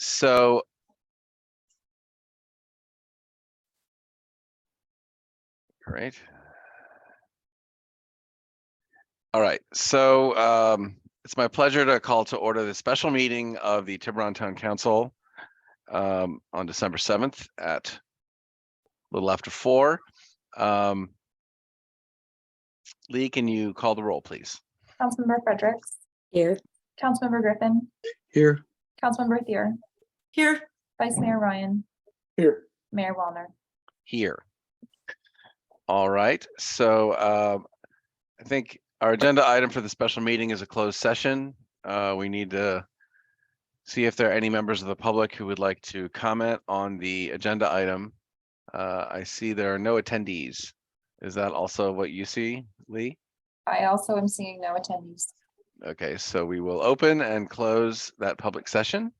So great. All right. So it's my pleasure to call to order the special meeting of the Tiburon Town Council on December 7th at a little after 4. Lee, can you call the roll, please? Councilmember Fredericks. Here. Councilmember Griffin. Here. Councilmember Thier. Here. Vice Mayor Ryan. Here. Mayor Wallner. Here. All right. So I think our agenda item for the special meeting is a closed session. We need to see if there are any members of the public who would like to comment on the agenda item. I see there are no attendees. Is that also what you see, Lee? I also am seeing no attendees. Okay, so we will open and close that public session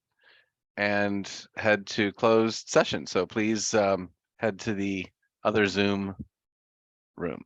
and head to closed session. So please head to the other Zoom room.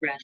Grant.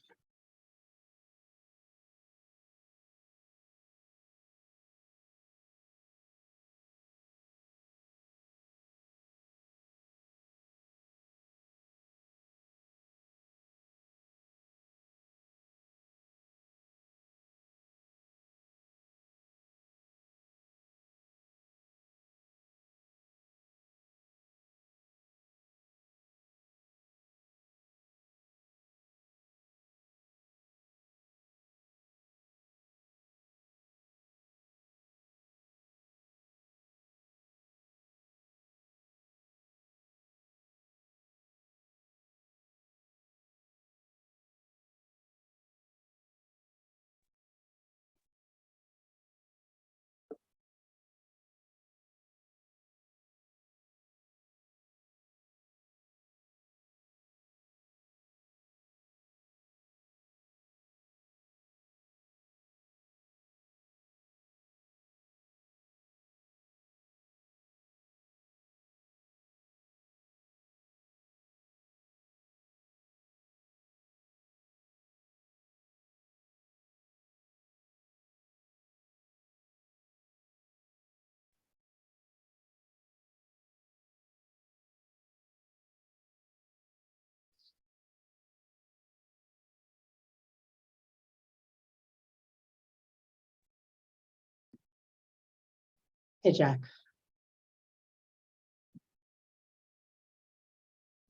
Hey, Jack.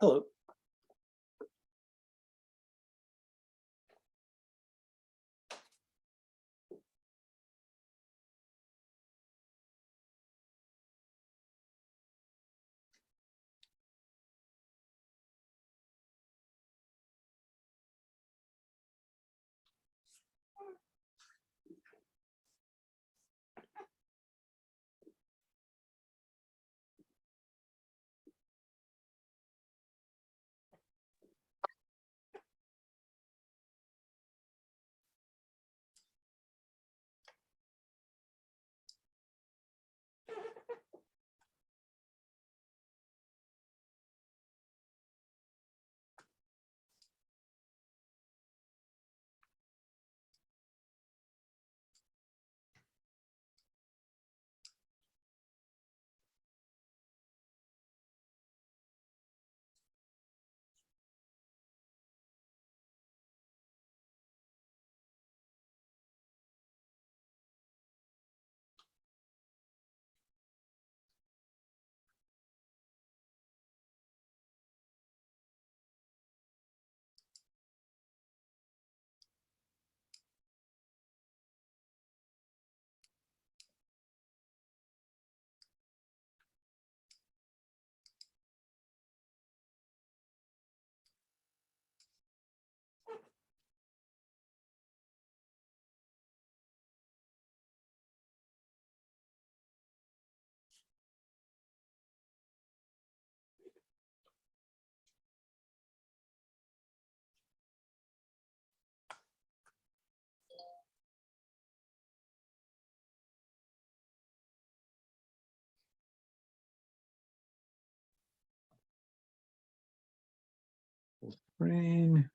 Hello. Screen.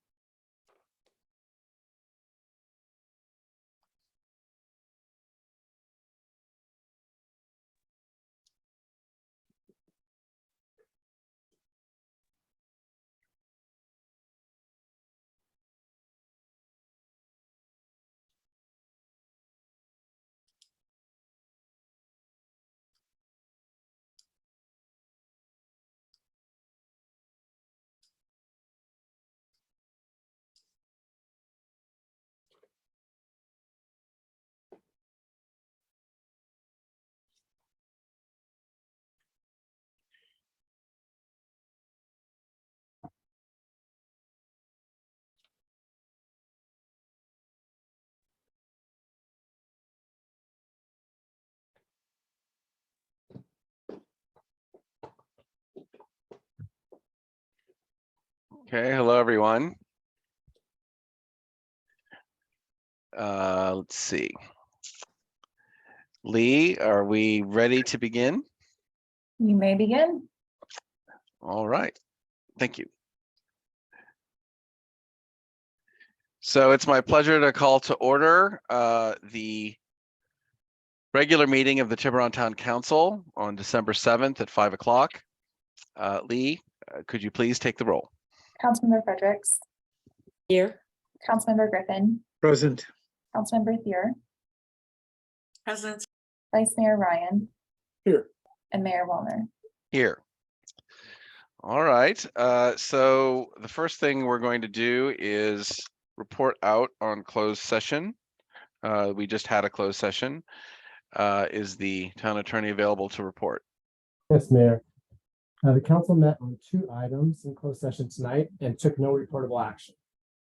Okay, hello, everyone. Let's see. Lee, are we ready to begin? You may begin. All right, thank you. So it's my pleasure to call to order the regular meeting of the Tiburon Town Council on December 7th at 5 o'clock. Lee, could you please take the roll? Councilmember Fredericks, Here. Councilmember Griffin, Present. Councilmember Thier, Present. Vice Mayor Ryan, Here. and Mayor Wellner. Here. All right, so the first thing we're going to do is report out on closed session. We just had a closed session. Is the town attorney available to report? Yes, Mayor. The council met on 2 items in closed session tonight and took no reportable action.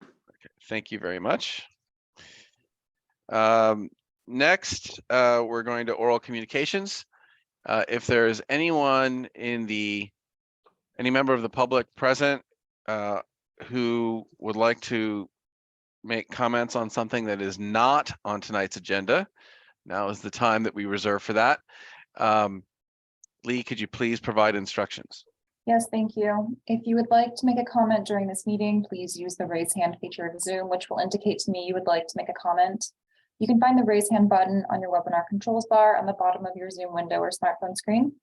Okay, thank you very much. Next, we're going to oral communications. If there's anyone any member of the public present who would like to make comments on something that is not on tonight's agenda, now is the time that we reserve for that. Lee, could you please provide instructions? Yes, thank you. If you would like to make a comment during this meeting, please use the raise hand feature of Zoom, which will indicate to me you would like to make a comment. You can find the raise hand button on your webinar controls bar on the bottom of your Zoom window or smartphone screen.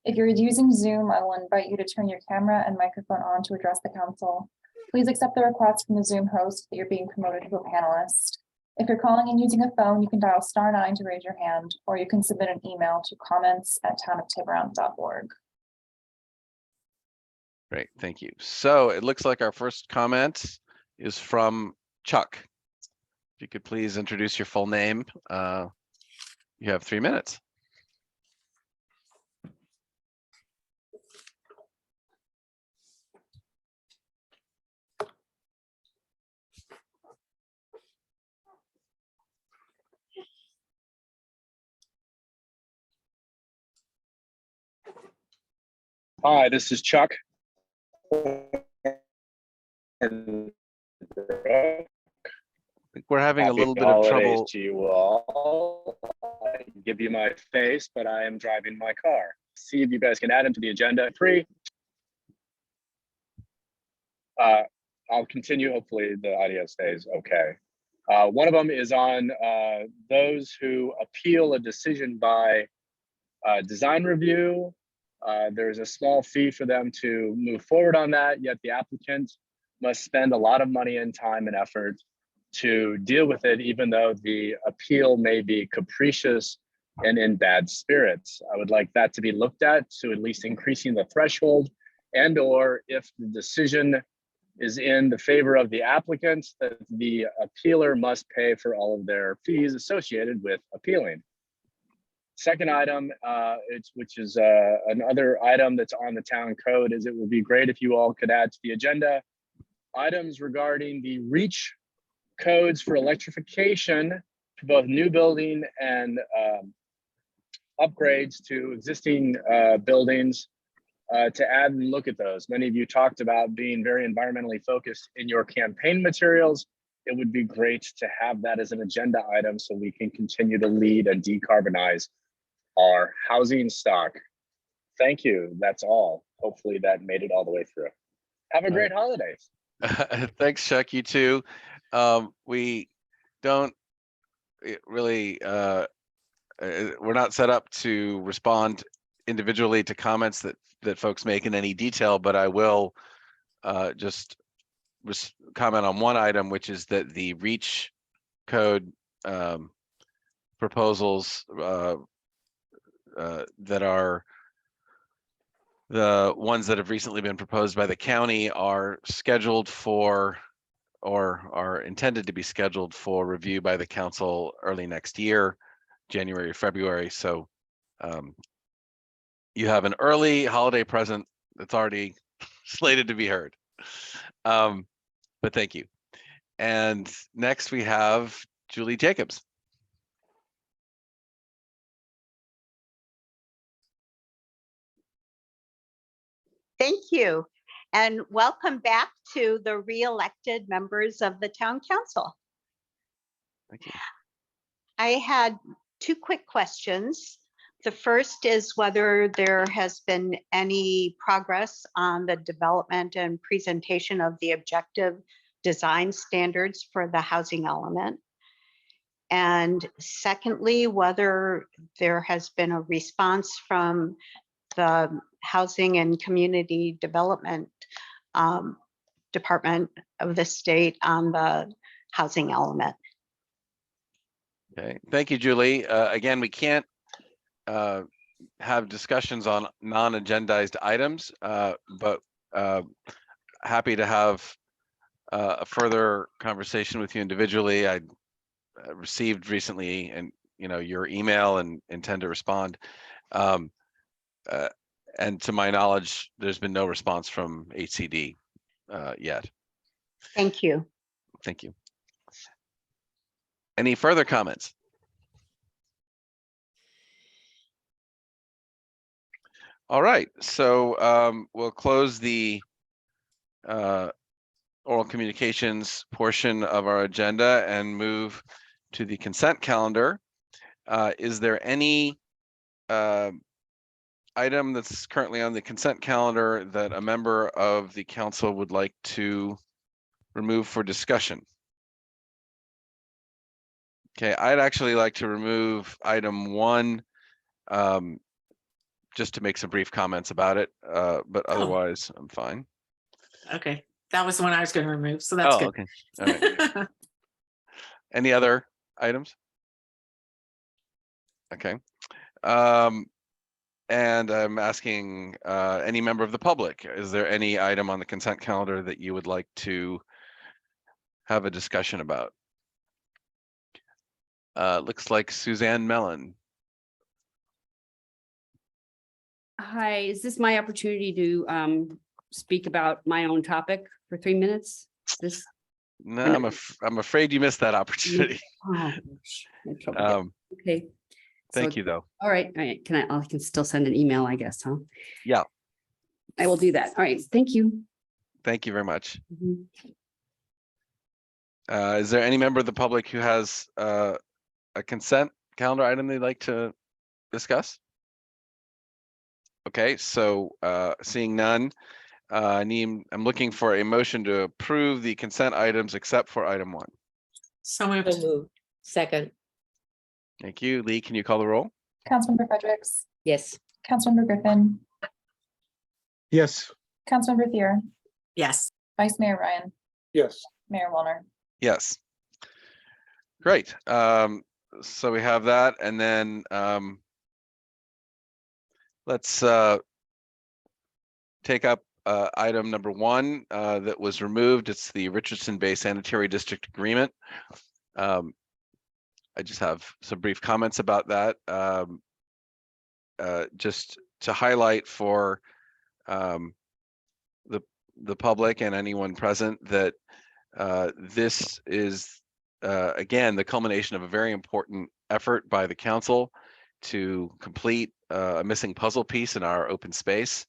If you're using Zoom, I will invite you to turn your camera and microphone on to address the council. Please accept the request from the Zoom host that you're being promoted to a panelist. If you're calling in using a phone, you can dial *9 to raise your hand, or you can submit an email to comments@townoftiburon.org. Great, thank you. So it looks like our first comment is from Chuck. If you could please introduce your full name. You have 3 minutes. Hi, this is Chuck. I think we're having a little bit of trouble. To you all. I can give you my face, but I am driving my car. See if you guys can add him to the agenda. 3. I'll continue. Hopefully the audio stays okay. One of them is on those who appeal a decision by design review. There's a small fee for them to move forward on that, yet the applicant must spend a lot of money and time and effort to deal with it, even though the appeal may be capricious and in bad spirits. I would like that to be looked at, to at least increasing the threshold, and or if the decision is in the favor of the applicant, that the appealer must pay for all of their fees associated with appealing. Second item, which is another item that's on the town code, is it would be great if you all could add to the agenda items regarding the reach codes for electrification for both new building and upgrades to existing buildings, to add and look at those. Many of you talked about being very environmentally focused in your campaign materials. It would be great to have that as an agenda item so we can continue to lead and decarbonize our housing stock. Thank you. That's all. Hopefully that made it all the way through. Have a great holidays. Thanks, Chuck. You too. We don't really, we're not set up to respond individually to comments that folks make in any detail, but I will just comment on one item, which is that the reach code proposals that are the ones that have recently been proposed by the county are scheduled for, or are intended to be scheduled for review by the council early next year, January or February. So you have an early holiday present that's already slated to be heard. But thank you. And next we have Julie Jacobs. Thank you, and welcome back to the re-elected members of the Town Council. Thank you. I had 2 quick questions. The first is whether there has been any progress on the development and presentation of the objective design standards for the housing element. And secondly, whether there has been a response from the Housing and Community Development Department of the state on the housing element. Okay, thank you, Julie. Again, we can't have discussions on non-agendized items, but happy to have a further conversation with you individually. I received recently and your email and intend to respond. And to my knowledge, there's been no response from HCD yet. Thank you. Thank you. Any further comments? All right, so we'll close the oral communications portion of our agenda and move to the consent calendar. Is there any item that's currently on the consent calendar that a member of the council would like to remove for discussion? Okay, I'd actually like to remove item 1, just to make some brief comments about it, but otherwise I'm fine. Okay, that was the one I was going to remove, so that's good. Okay. All right. Any other items? Okay. And I'm asking any member of the public, is there any item on the consent calendar that you would like to have a discussion about? Looks like Suzanne Mellon. Hi, is this my opportunity to speak about my own topic for 3 minutes? This, No, I know. I'm afraid you missed that opportunity. oh, gosh, I had trouble getting- okay. Thank So- you, though. All right, I can still send an email, I guess, huh? Yeah. I will do that. All right, thank you. Thank you very much. Mhm. Is there any member of the public who has a consent calendar item they'd like to discuss? Okay, so seeing none, I'm looking for a motion to approve the consent items except for item 1. So moved. So moved. Second, Thank you. Lee, can you call the roll? Councilmember Fredericks, yes. Councilmember Griffin, Yes. Councilmember Thier, Yes. Vice Mayor Ryan, Yes. Mayor Wallner. Yes. Great. So we have that, and then let's take up item number 1 that was removed. It's the Richardson Bay Sanitary District Agreement. I just have some brief comments about that. Just to highlight for the public and anyone present that this is again the culmination of a very important effort by the council to complete a missing puzzle piece in our open space.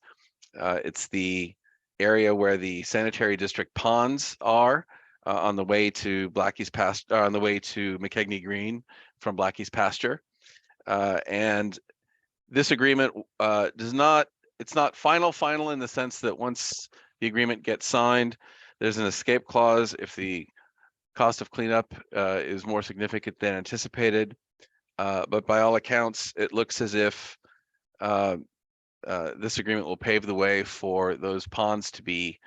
It's the area where the sanitary district ponds are on the way to Blackie's pasture, on the way to McKegney Green from Blackie's pasture. And this agreement it's not final in the sense that once the agreement gets signed, there's an escape clause if the cost of cleanup is more significant than anticipated. But by all accounts, it looks as if this agreement will pave the way for those ponds to be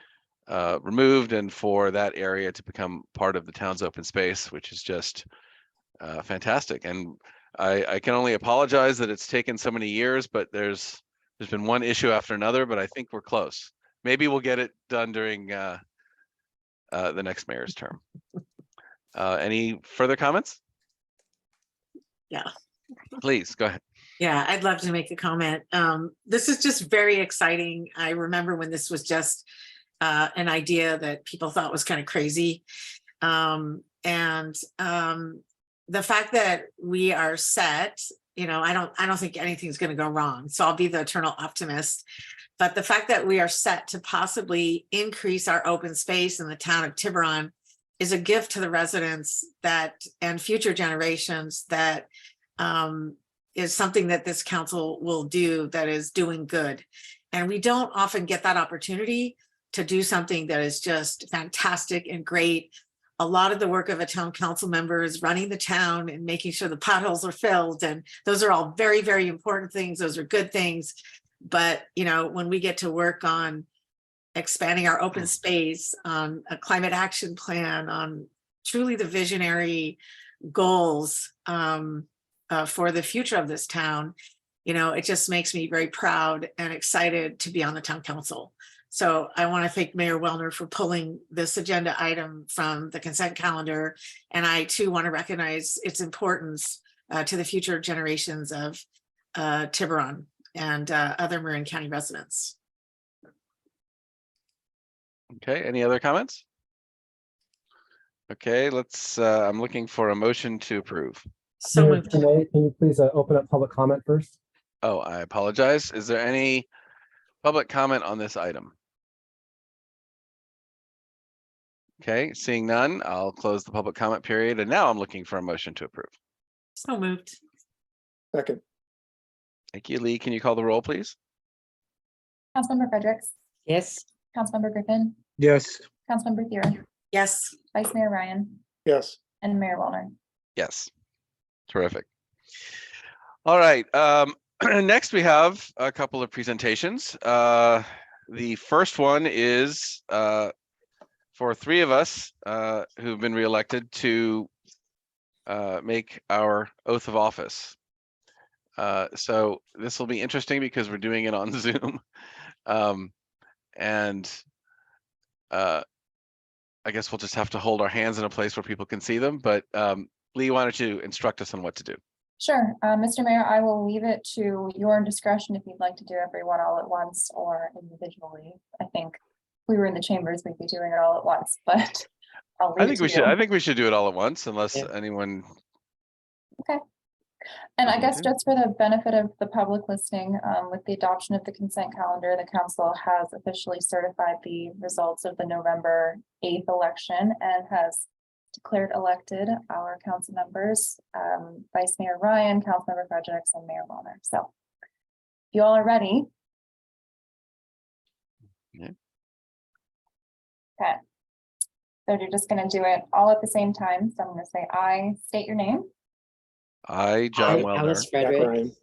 removed and for that area to become part of the town's open space, which is just fantastic. And I can only apologize that it's taken so many years, but there's been one issue after another, but I think we're close. Maybe we'll get it done during the next mayor's term. Any further comments? Yeah. Please go ahead. Yeah, I'd love to make a comment. This is just very exciting. I remember when this was just an idea that people thought was kind of crazy. And the fact that we are set, I don't think anything's going to go wrong. So I'll be the eternal optimist. But the fact that we are set to possibly increase our open space in the town of Tiburon is a gift to the residents and future generations that is something that this council will do that is doing good. And we don't often get that opportunity. to do something that is just fantastic and great. A lot of the work of a town council member is running the town and making sure the potholes are filled. And those are all very, very important things. Those are good things. But, you know, when we get to work on expanding our open space, on a climate action plan, on truly the visionary goals for the future of this town, you know, it just makes me very proud and excited to be on the town council. So I want to thank Mayor Wellner for pulling this agenda item from the consent calendar. And I too want to recognize its importance to the future generations of Tiburon and other Marin County residents. Okay, any other comments? Okay, let's, I'm looking for a motion to approve. So Mayor moved. Tenay, can you please open up public comment first? Oh, I apologize. Is there any public comment on this item? Okay, seeing none, I'll close the public comment period, and now I'm looking for a motion to approve. So moved. Second. Thank you. Lee, can you call the roll, please? Councilmember Fredericks, Yes. Councilmember Griffin, Yes. Councilmember Thier, Yes. Vice Mayor Ryan, Yes. and Mayor Wellner. Yes. Terrific. All right. Next, we have a couple of presentations. The first one is for three of us who've been reelected to make our oath of office. So this will be interesting because we're doing it on Zoom. And I guess we'll just have to hold our hands in a place where people can see them. But Lee, why don't you instruct us on what to do? Sure, Mr. Mayor, I will leave it to your discretion if you'd like to do everyone all at once or individually. I think if we were in the chambers, we'd be doing it all at once, but I'll leave I it think to we should. you. I think we should do it all at once, unless Yeah. anyone. And I guess Okay. just for the benefit of the public listening, with the adoption of the consent calendar, the council has officially certified the results of the November 8th election and has declared elected our council members, Vice Mayor Ryan, Councilmember Fredericks, and Mayor Wellner. So if you all are ready. Yeah. Okay. So you're just going to do it all at the same time. So I'm going to say, I state your name. I, John I, Wellner, Alice Jack Frederick, Ryan.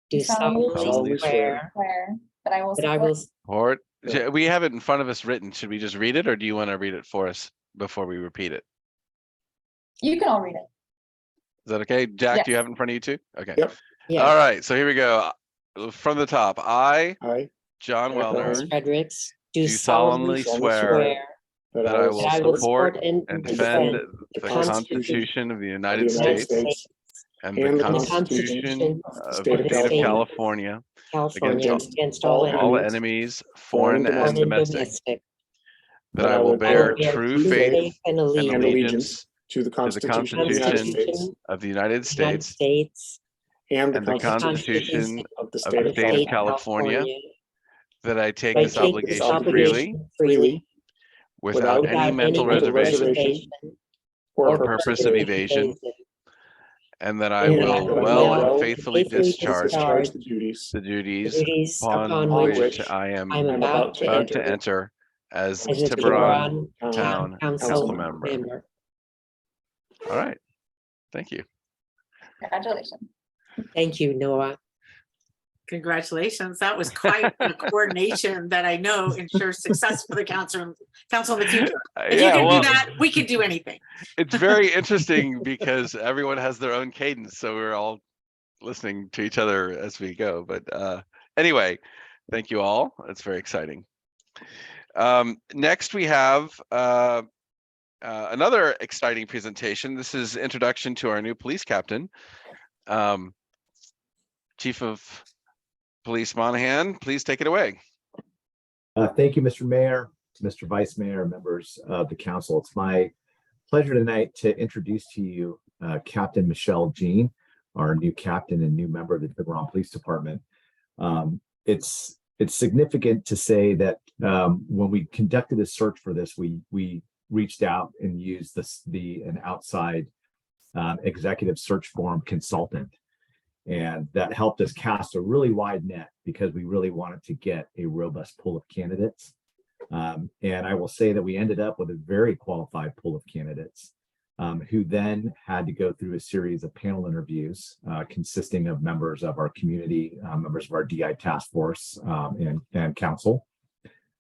do solemnly solemnly swear swear That I will that I will, support. or Yeah. we have it in front of us written. Should we just read it, or do you want to read it for us before we repeat it? You can all read it. Is that okay? Jack, do you Yes. have it in front of you too? Okay. Yep. yeah, All right. So here we go. From the top, I, I, John Jack Wellner, Alice Fredericks, do do solemnly solemnly swear swear that I will that I will support support and and defend the the Constitution Constitution of the of the United United States States and and the the Constitution of of State the of State of California. California California against against all all enemies, enemies, foreign foreign and domestic, that I will bear bear true true faith faith and and and allegiance allegiance to the to the Constitution of the United Constitution States of the United United States States and the and the Constitution Constitution of the of State the of State of California. California, that I take I this take this obligation freely obligation freely without any without mental any mental reservation reservation or or purpose purpose of of evasion. evasion, and that I And will that I well will and faithfully discharge discharge the duties the duties duties upon upon which which I am I'm about to about to enter enter as as a Tiburon Tiburon Town Council Council member. member. All right. Thank you. Congratulations. Thank you, Noah. Congratulations. That was quite a coordination that I know ensures success for the council in the future. If you Yeah, can well, do that, we can do anything. it's very interesting because everyone has their own cadence, so we're all listening to each other as we go. But anyway, thank you all. It's very exciting. Next, we have another exciting presentation. This is introduction to our new police captain. Chief of Police Monahan, please take it away. Thank you, Mr. Mayor, Mr. Vice Mayor, members of the council. It's my pleasure tonight to introduce to you Captain Michelle Jean, our new captain and new member of the Tiburon Police Department. It's significant to say that when we conducted a search for this, we reached out and used an outside executive search firm consultant. And that helped us cast a really wide net because we really wanted to get a robust pool of candidates. And I will say that we ended up with a very qualified pool of candidates who then had to go through a series of panel interviews consisting of members of our community, members of our DI task force and council,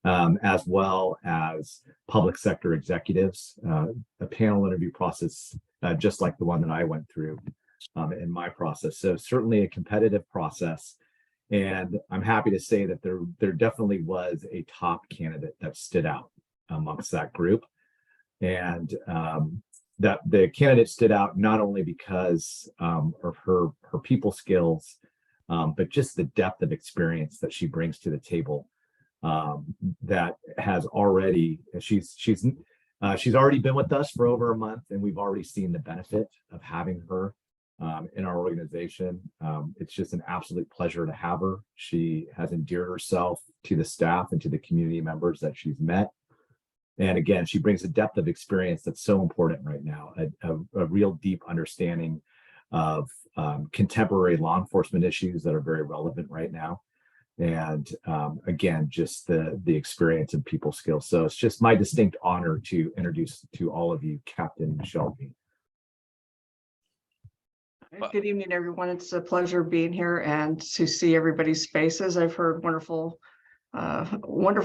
as well as public sector executives, a panel interview process just like the one that I went through in my process. So certainly a competitive process. And I'm happy to say that there definitely was a top candidate that stood out amongst that group. And that the candidate stood out not only because of her people skills, but just the depth of experience that she brings to the table. That has already she's already been with us for over a month, and we've already seen the benefit of having her in our organization. It's just an absolute pleasure to have her. She has endeared herself to the staff and to the community members that she's met. And again, she brings a depth of experience that's so important right now, a real deep understanding of contemporary law enforcement issues that are very relevant right now. And again, just the experience and people skills. So it's just my distinct honor to introduce to all of you Captain Michelle Jean. Good evening, everyone. It's a pleasure being here and to see everybody's faces. I've heard wonderful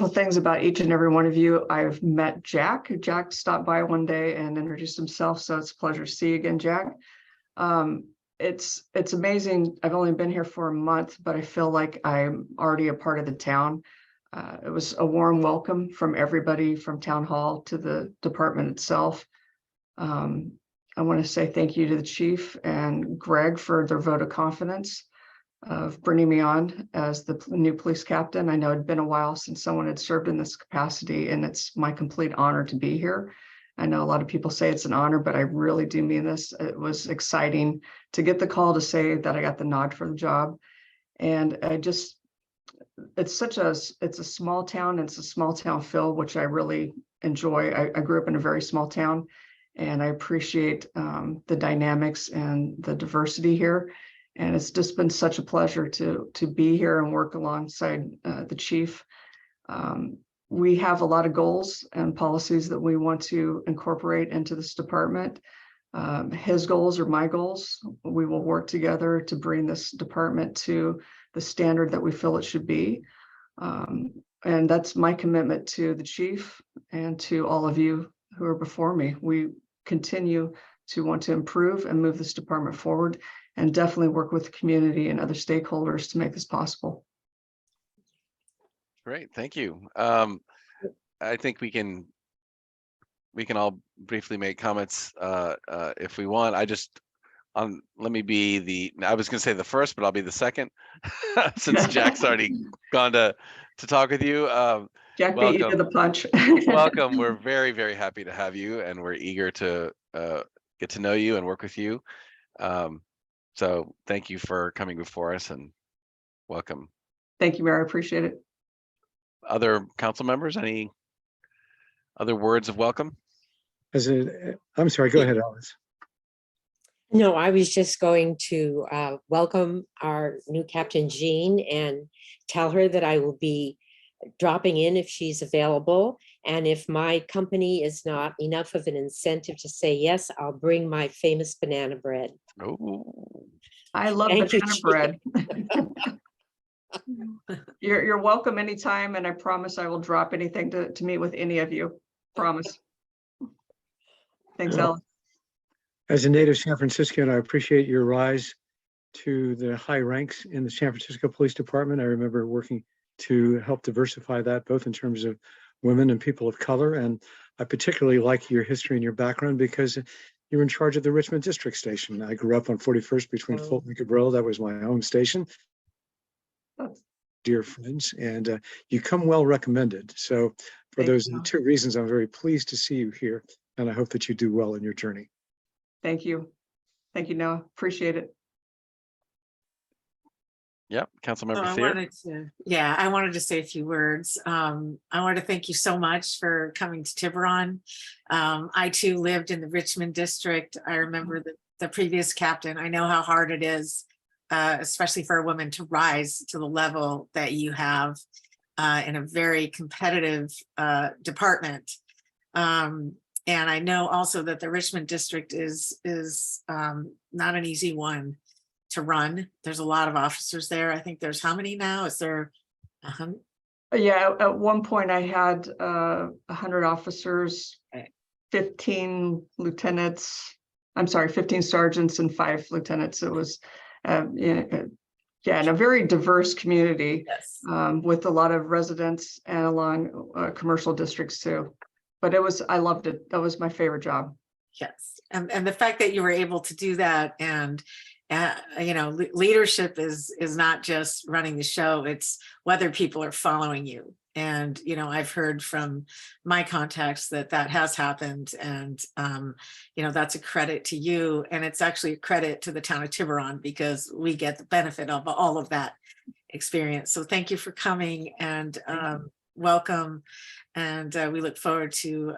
things about each and every one of you. I've met Jack. Jack stopped by one day and introduced himself, so it's a pleasure to see you again, Jack. It's amazing. I've only been here for a month, but I feel like I'm already a part of the town. It was a warm welcome from everybody, from town hall to the department itself. I want to say thank you to the chief and Greg for their vote of confidence of bringing me on as the new police captain. I know it'd been a while since someone had served in this capacity, and it's my complete honor to be here. I know a lot of people say it's an honor, but I really do mean this. It was exciting to get the call to say that I got the nod for the job. And it's a small town. It's a small town feel, which I really enjoy. I grew up in a very small town, and I appreciate the dynamics and the diversity here. And it's just been such a pleasure to be here and work alongside the chief. We have a lot of goals and policies that we want to incorporate into this department. His goals are my goals. We will work together to bring this department to the standard that we feel it should be. And that's my commitment to the chief and to all of you who are before me. We continue to want to improve and move this department forward, and definitely work with the community and other stakeholders to make this possible. Great, thank you. I think we can all briefly make comments if we want. Let me be I was gonna say the first, but I'll be the second since Jack's already gone to talk with you. Jack beat you to the punch. Welcome. We're very, very happy to have you, and we're eager to get to know you and work with you. So thank you for coming before us, and welcome. Thank you, Mayor. I appreciate it. Other council members, any other words of welcome? I'm sorry, go ahead, Alice. No, I was just going to welcome our new Captain Jean and tell her that I will be dropping in if she's available. And if my company is not enough of an incentive to say yes, I'll bring my famous banana bread. Oh, I love Thank you, banana bread. You're welcome anytime, and I promise I will drop anything to meet with any of you. Promise. Thanks, Ellen. As a native San Franciscan, I appreciate your rise to the high ranks in the San Francisco Police Department. I remember working to help diversify that, both in terms of women and people of color. And I particularly like your history and your background because you're in charge of the Richmond District Station. I grew up on 41st between Fulton and Cabrillo. That was my home station. Dear friends, and you come well recommended. So for those two reasons, I'm very pleased to see you here, and I hope that you do well in your journey. Thank you. Thank you, Noah. Appreciate it. Yep, Councilmember I wanted to say a few words. I want to thank you so much for coming to Tiburon. I too lived in the Richmond district. I remember the previous captain. I know how hard it is, especially for a woman to rise to the level that you have. in a very competitive department. And I know also that the Richmond district is not an easy one to run. There's a lot of officers there. I think there's how many now? Is there 100? Yeah, at one point I had 100 officers, Right. 15 lieutenants, I'm sorry, 15 sergeants and 5 lieutenants. It was, yeah, in a very diverse community Yes. with a lot of residents and along commercial districts too. But I loved it. That was my favorite job. Yes. And the fact that you were able to do that, and leadership is not just running the show, it's whether people are following you. And, I've heard from my contacts that has happened, and, that's a credit to you. And it's actually a credit to the town of Tiburon, because we get the benefit of all of that experience. So thank you for coming, and welcome. And we look forward to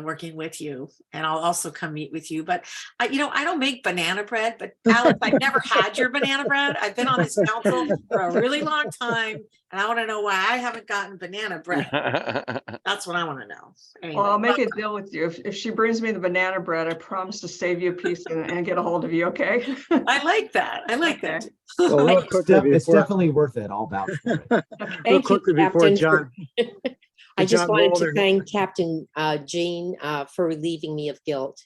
working with you, and I'll also come meet with you. But I don't make banana bread, but Alex, I've never had your banana bread. I've been on this council for a really long time, and I want to know why I haven't gotten banana bread. That's what I want to know. Anyway, Well, I'll make a deal with you. If she brings me the banana bread, I promise to save you a piece and get a hold of you, okay? I like that. I like Okay. that. Well, real quickly It's before, definitely worth it. I'll vouch for it. real Thank you, quickly before Captain. John. I just John wanted Mulder- to thank Captain Jean for relieving me of guilt.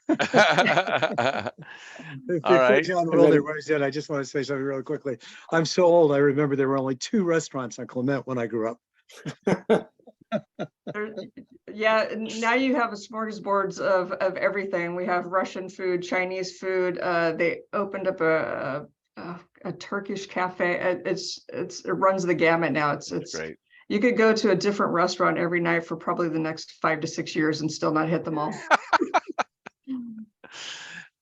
Before right. John Wilder was in, I just want to say something really quickly. I'm so old. I remember there were only 2 restaurants on Clement when I grew up. Yeah, now you have a smorgasbord of everything. We have Russian food, Chinese food. They opened up a Turkish cafe. It runs the gamut now. It's Great. You could go to a different restaurant every night for probably the next 5 to 6 years and still not hit them all.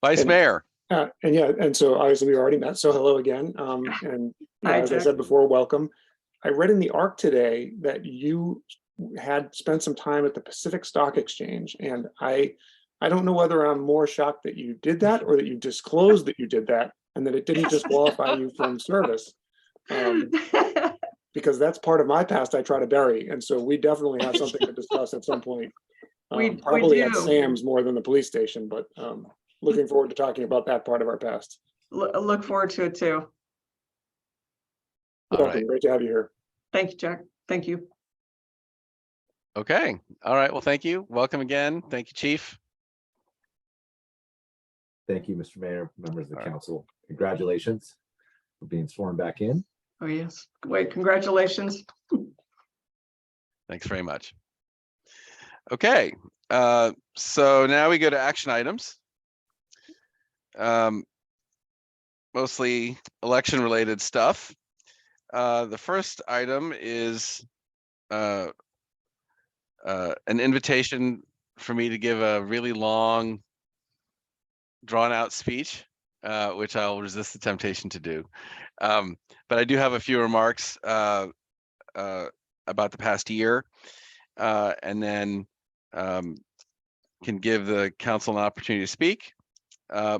Vice Mayor. And so obviously we already met, so hello again. And Hi, as I Jack. said before, welcome. I read in the ARC today that you had spent some time at the Pacific Stock Exchange, and I don't know whether I'm more shocked that you did that or that you disclosed that you did that and that it didn't disqualify you from service. Because that's part of my past I try to bury. And so we definitely have something to discuss at some point. We Probably at do. Sam's more than the police station, but looking forward to talking about that part of our past. Look forward to it too. All Welcome. right. Great to have you here. Thank you, Jack. Thank you. Okay. All right. Well, thank you. Welcome again. Thank you, Chief. Thank you, Mr. Mayor, members of the All right. council. Congratulations for being sworn back in. Oh, yes. Wait, congratulations. Thanks very much. Okay. So now we go to action items. Mostly election related stuff. The first item is an invitation for me to give a really long, drawn out speech, which I'll resist the temptation to do. But I do have a few remarks about the past year, and then can give the council an opportunity to speak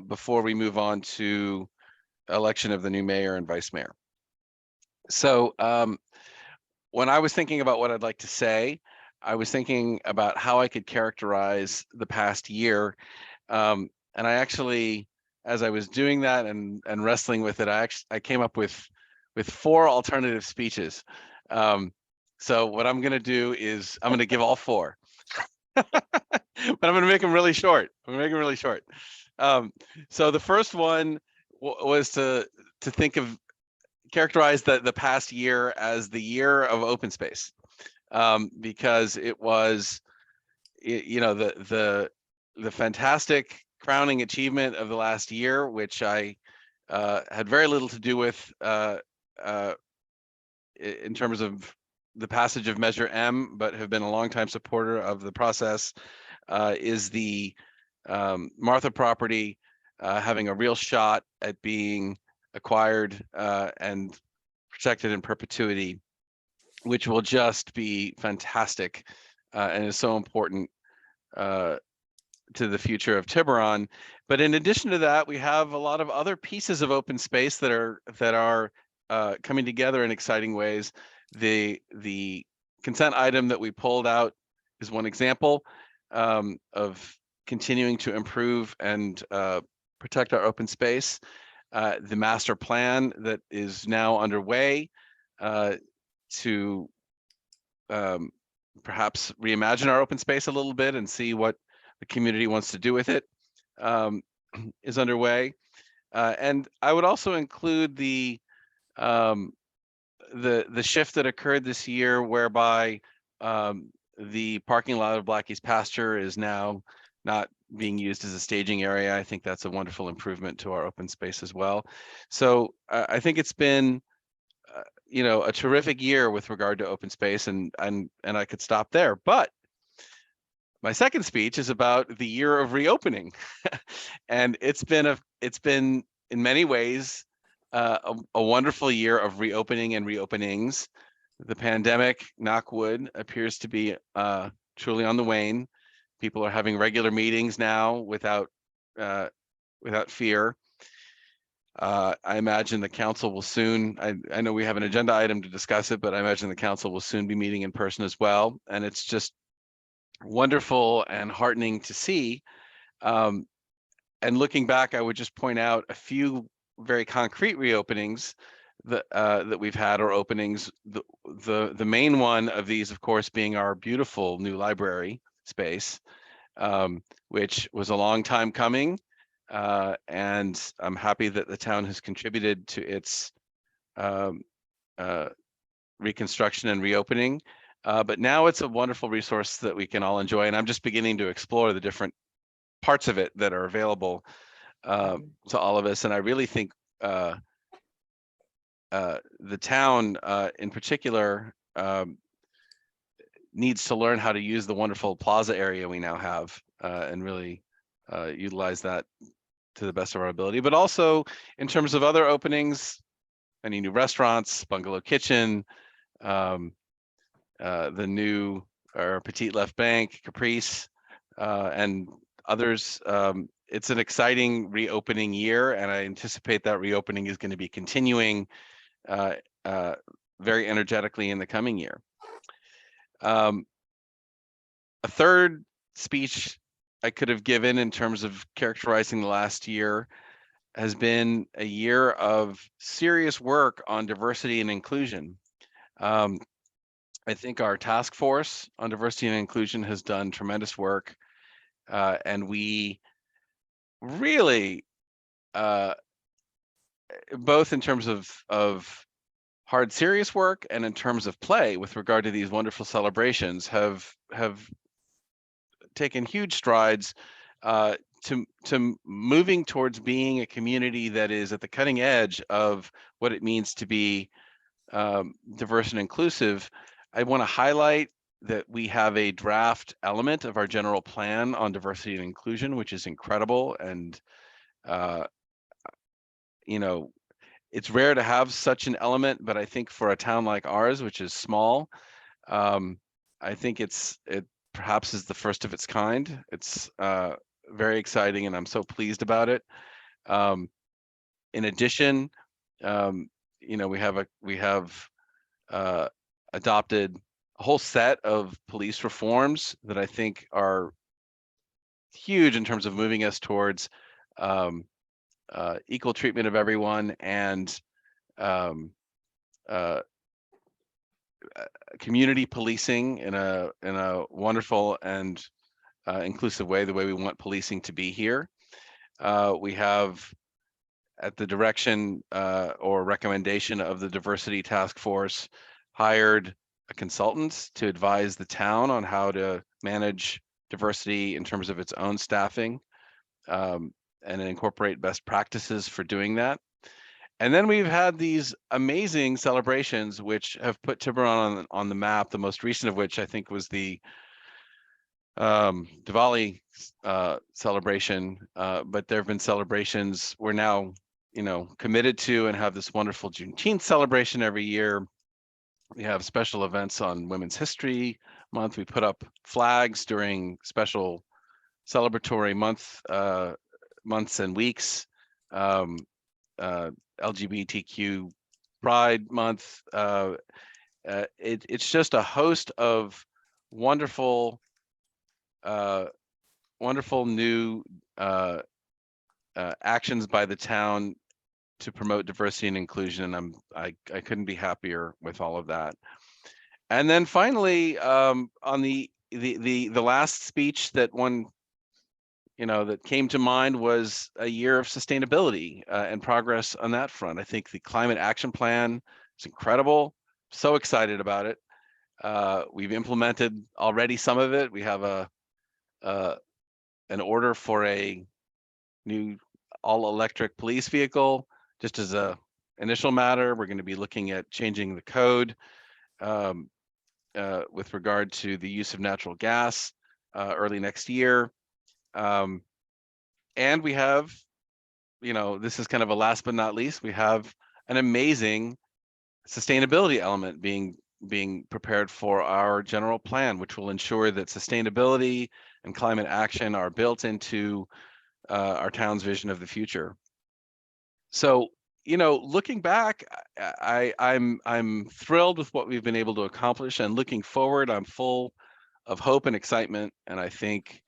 before we move on to election of the new mayor and vice mayor. So when I was thinking about what I'd like to say, I was thinking about how I could characterize the past year. And I actually, as I was doing that and wrestling with it, I came up with 4 alternative speeches. So what I'm going to do is I'm going to give all 4, but I'm going to make them really short. So the first one was to characterize the past year as the year of open space, because it was, the fantastic crowning achievement of the last year, which I had very little to do with in terms of the passage of Measure M, but have been a longtime supporter of the process, is the Martha property having a real shot at being acquired and protected in perpetuity, which will just be fantastic and is so important to the future of Tiburon. But in addition to that, we have a lot of other pieces of open space that are coming together in exciting ways. The consent item that we pulled out is one example of continuing to improve and protect our open space. The master plan that is now underway to perhaps reimagine our open space a little bit and see what the community wants to do with it is underway. And I would also include the shift that occurred this year, whereby the parking lot of Blackie's pasture is now not being used as a staging area. I think that's a wonderful improvement to our open space as well. So I think it's been a terrific year with regard to open space, and I could stop there. But my second speech is about the year of reopening, and it's been in many ways a wonderful year of reopening and reopenings. The pandemic, knock wood, appears to be truly on the wane. People are having regular meetings now without fear. I imagine the council will soon, I know we have an agenda item to discuss it, but I imagine the council will soon be meeting in person as well. And it's just wonderful and heartening to see. And looking back, I would just point out a few very concrete reopenings that we've had, or openings. The main one of these, of course, being our beautiful new library space, which was a long time coming. And I'm happy that the town has contributed to its reconstruction and reopening. But now it's a wonderful resource that we can all enjoy. And I'm just beginning to explore the different parts of it that are available to all of us. And I really think the town in particular needs to learn how to use the wonderful plaza area we now have and really utilize that to the best of our ability. But also in terms of other openings, any new restaurants, Bungalow Kitchen, the new Petite Left Bank, Caprice, and others. It's an exciting reopening year, and I anticipate that reopening is going to be continuing very energetically in the coming year. A third speech I could have given in terms of characterizing the last year has been a year of serious work on diversity and inclusion. I think our task force on diversity and inclusion has done tremendous work, and we really, both in terms of hard, serious work and in terms of play with regard to these wonderful celebrations, have taken huge strides to moving towards being a community that is at the cutting edge of what it means to be diverse and inclusive. I want to highlight that we have a draft element of our general plan on diversity and inclusion, which is incredible. And, it's rare to have such an element, but I think for a town like ours, which is small, I think it perhaps is the first of its kind. It's very exciting, and I'm so pleased about it. In addition, we have adopted a whole set of police reforms that I think are huge in terms of moving us towards equal treatment of everyone and community policing in a wonderful and inclusive way, the way we want policing to be here. We have, at the direction or recommendation of the diversity task force, hired a consultant to advise the town on how to manage diversity in terms of its own staffing and incorporate best practices for doing that. And then we've had these amazing celebrations which have put Tiburon on the map, the most recent of which I think was the Diwali celebration, but there have been celebrations we're now committed to, and have this wonderful Juneteenth celebration every year. We have special events on Women's History Month. We put up flags during special celebratory months and weeks. LGBTQ Pride Month, it's just a host of wonderful, wonderful new actions by the town to promote diversity and inclusion. And I couldn't be happier with all of that. And then finally, on the last speech that that came to mind was a year of sustainability and progress on that front. I think the climate action plan is incredible. So excited about it. We've implemented already some of it. We have an order for a new all-electric police vehicle. Just as a initial matter, we're going to be looking at changing the code with regard to the use of natural gas early next year. And we have, this is kind of a last but not least, we have an amazing sustainability element being prepared for our general plan, which will ensure that sustainability and climate action are built into our town's vision of the future. So, looking back, I'm thrilled with what we've been able to accomplish, and looking forward, I'm full of hope and excitement. And I think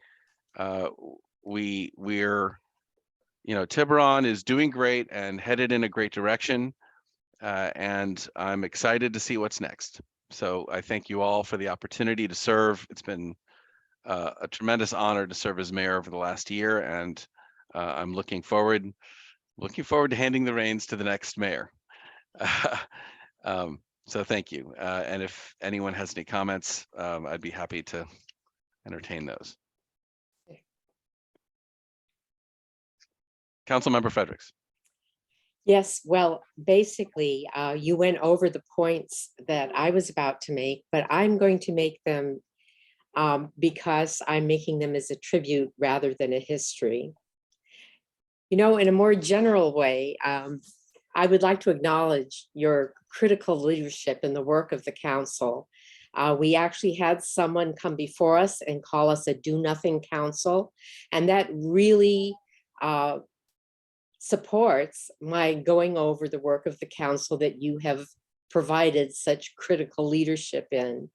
we're Tiburon is doing great and headed in a great direction, and I'm excited to see what's next. So I thank you all for the opportunity to serve. It's been a tremendous honor to serve as mayor over the last year, and I'm looking forward to handing the reins to the next mayor. So thank you. And if anyone has any comments, I'd be happy to entertain those. Councilmember Fredericks. Yes, well, basically, you went over the points that I was about to make, but I'm going to make them because I'm making them as a tribute rather than a history. In a more general way, I would like to acknowledge your critical leadership in the work of the council. We actually had someone come before us and call us a do-nothing council, and that really supports my going over the work of the council that you have provided such critical leadership in.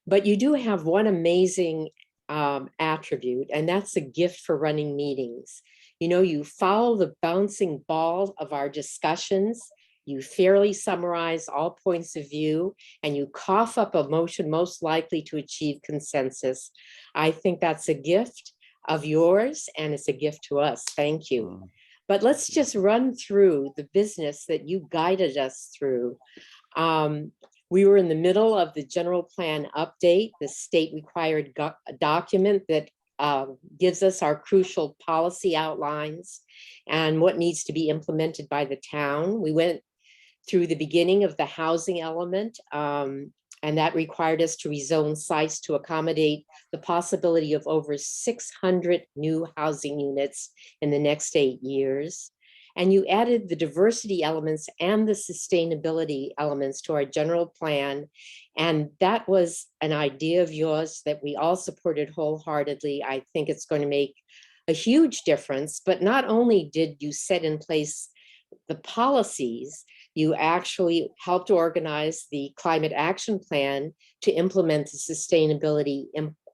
But you do have one amazing attribute, and that's a gift for running meetings. You follow the bouncing ball of our discussions, you fairly summarize all points of view, and you cough up a motion most likely to achieve consensus. I think that's a gift of yours, and it's a gift to us. Thank you. But let's just run through the business that you guided us through. We were in the middle of the general plan update, the state required document that gives us our crucial policy outlines and what needs to be implemented by the town. We went through the beginning of the housing element, and that required us to rezone sites to accommodate the possibility of over 600 new housing units in the next 8 years. And you added the diversity elements and the sustainability elements to our general plan. And that was an idea of yours that we all supported wholeheartedly. I think it's going to make a huge difference. But not only did you set in place the policies, you actually helped organize the climate action plan to implement the sustainability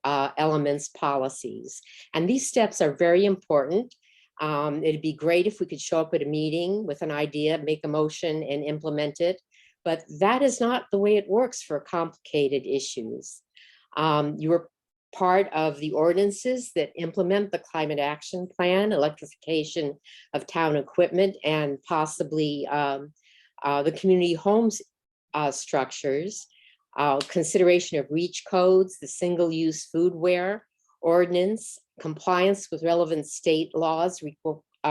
elements policies. And these steps are very important. It'd be great if we could show up at a meeting with an idea, make a motion and implement it. But that is not the way it works for complicated issues. You were part of the ordinances that implement the climate action plan, electrification of town equipment, and possibly the community homes structures, consideration of REACH codes, the single-use foodware ordinance, compliance with relevant state laws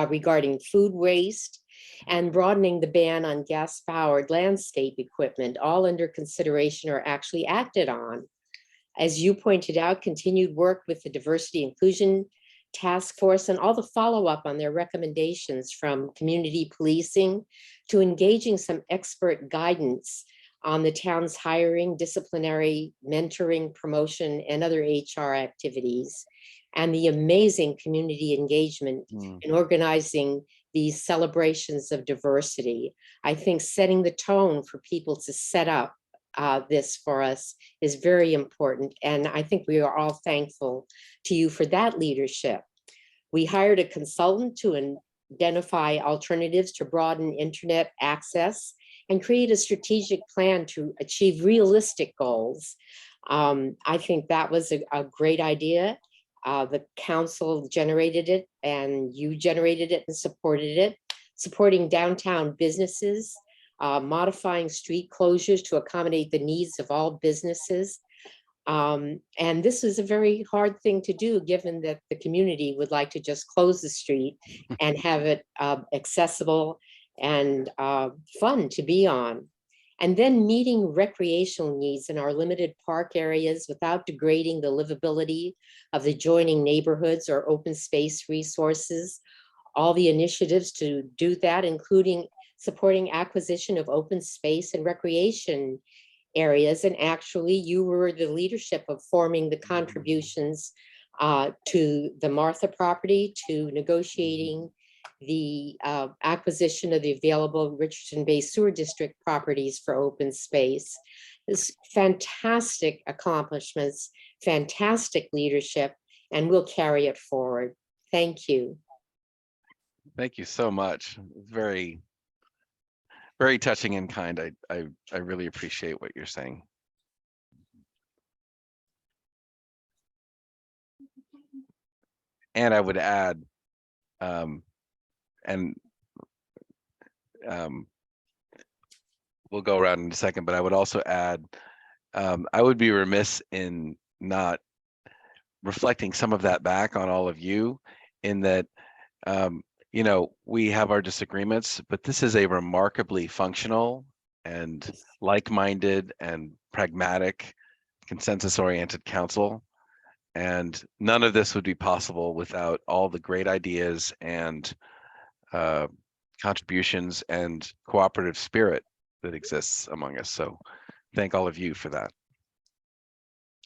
regarding food waste, and broadening the ban on gas-powered landscape equipment, all under consideration or actually acted on. As you pointed out, continued work with the diversity inclusion task force and all the follow-up on their recommendations, from community policing to engaging some expert guidance on the town's hiring, disciplinary, mentoring, promotion, and other HR activities, and the amazing community engagement in organizing these celebrations of diversity. I think setting the tone for people to set up this for us is very important. And I think we are all thankful to you for that leadership. We hired a consultant to identify alternatives to broaden internet access and create a strategic plan to achieve realistic goals. I think that was a great idea. The council generated it and you generated it and supported it, supporting downtown businesses, modifying street closures to accommodate the needs of all businesses. And this is a very hard thing to do, given that the community would like to just close the street and have it accessible and fun to be on. And then meeting recreational needs in our limited park areas without degrading the livability of the adjoining neighborhoods or open space resources. All the initiatives to do that, including supporting acquisition of open space and recreation areas. And actually, you were the leadership of forming the contributions to the Martha property, to negotiating the acquisition of the available Richardson Bay Sewer District properties for open space. This fantastic accomplishments, fantastic leadership, and we'll carry it forward. Thank you. Thank you so much. Very, very touching and kind. I really appreciate what you're saying. And I would add, we'll go around in a second, but I would also add, I would be remiss in not reflecting some of that back on all of you, in that, you know, we have our disagreements, but this is a remarkably functional and like-minded and pragmatic, consensus-oriented council. And none of this would be possible without all the great ideas and contributions and cooperative spirit that exists among us. So thank all of you for that.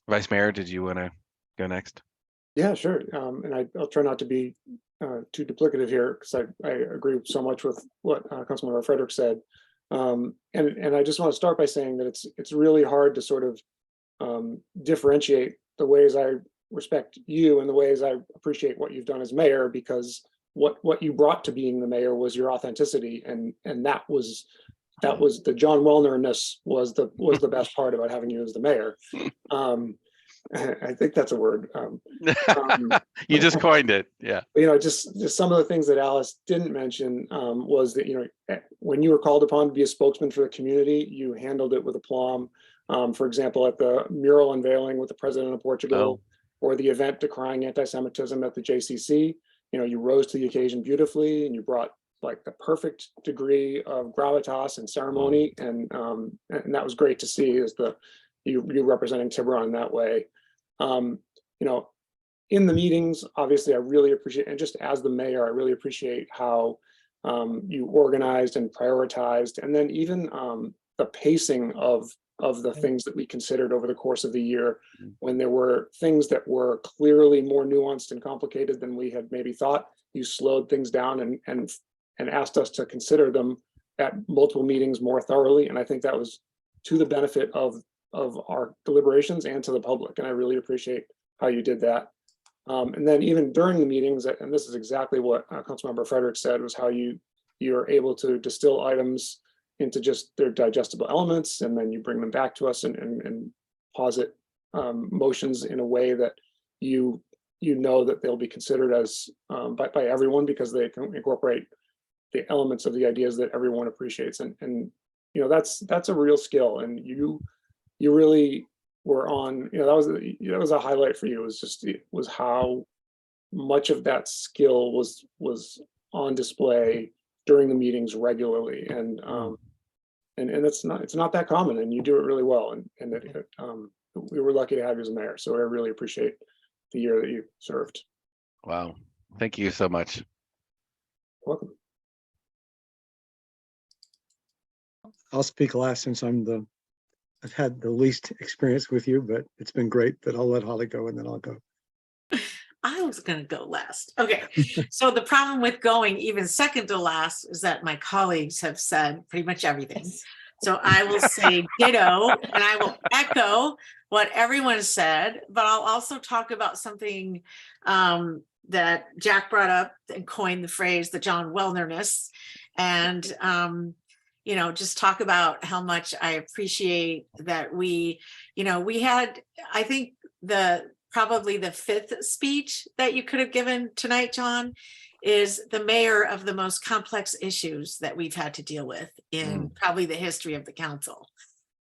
Vice Mayor, did you want to go next? Yeah, sure. And I'll try not to be too duplicative here, because I agree so much with what Councilmember Frederick said. And I just want to start by saying that it's really hard to sort of differentiate the ways I respect you and the ways I appreciate what you've done as mayor, because what you brought to being the mayor was your authenticity, and that was the John Wellner-ness was the best part about having you as the mayor. I think that's a word. You just coined it, yeah. You know, just some of the things that Alice didn't mention was that, you know, when you were called upon to be a spokesman for the community, you handled it with aplomb. For example, at the mural unveiling with the president of Portugal, or the event decrying anti-Semitism at the JCC, you know, you rose to the occasion beautifully, and you brought like the perfect degree of gravitas and ceremony, and that was great to see, as you representing Tiburon that way. You know, in the meetings, obviously, I really appreciate, and just as the mayor, I really appreciate how you organized and prioritized, and then even the pacing of the things that we considered over the course of the year, when there were things that were clearly more nuanced and complicated than we had maybe thought. You slowed things down and asked us to consider them at multiple meetings more thoroughly, and I think that was to the benefit of our deliberations and to the public, and I really appreciate how you did that. And then even during the meetings, and this is exactly what Councilmember Frederick said, was how you're able to distill items into just their digestible elements, and then you bring them back to us and posit motions in a way that you know that they'll be considered as by everyone, because they can incorporate the elements of the ideas that everyone appreciates, and you know, that's a real skill, and you really were on, you know, that was a highlight for you. It was how much of that skill was on display during the meetings regularly, and it's not that common, and you do it really well, and that we were lucky to have you as a mayor, so I really appreciate the year that you served. Wow, thank you so much. Welcome. I'll speak last, since I've had the least experience with you, but it's been great. But I'll let Holly go, and then I'll go. I was going to go last. Okay. So the problem with going even second to last is that my colleagues have said pretty much everything. So I will say ditto, and I will echo what everyone said, but I'll also talk about something that Jack brought up and coined the phrase, the John Wellnerness. And, just talk about how much I appreciate that we had, I think probably the fifth speech that you could have given tonight, John, is the mayor of the most complex issues that we've had to deal with in probably the history of the council.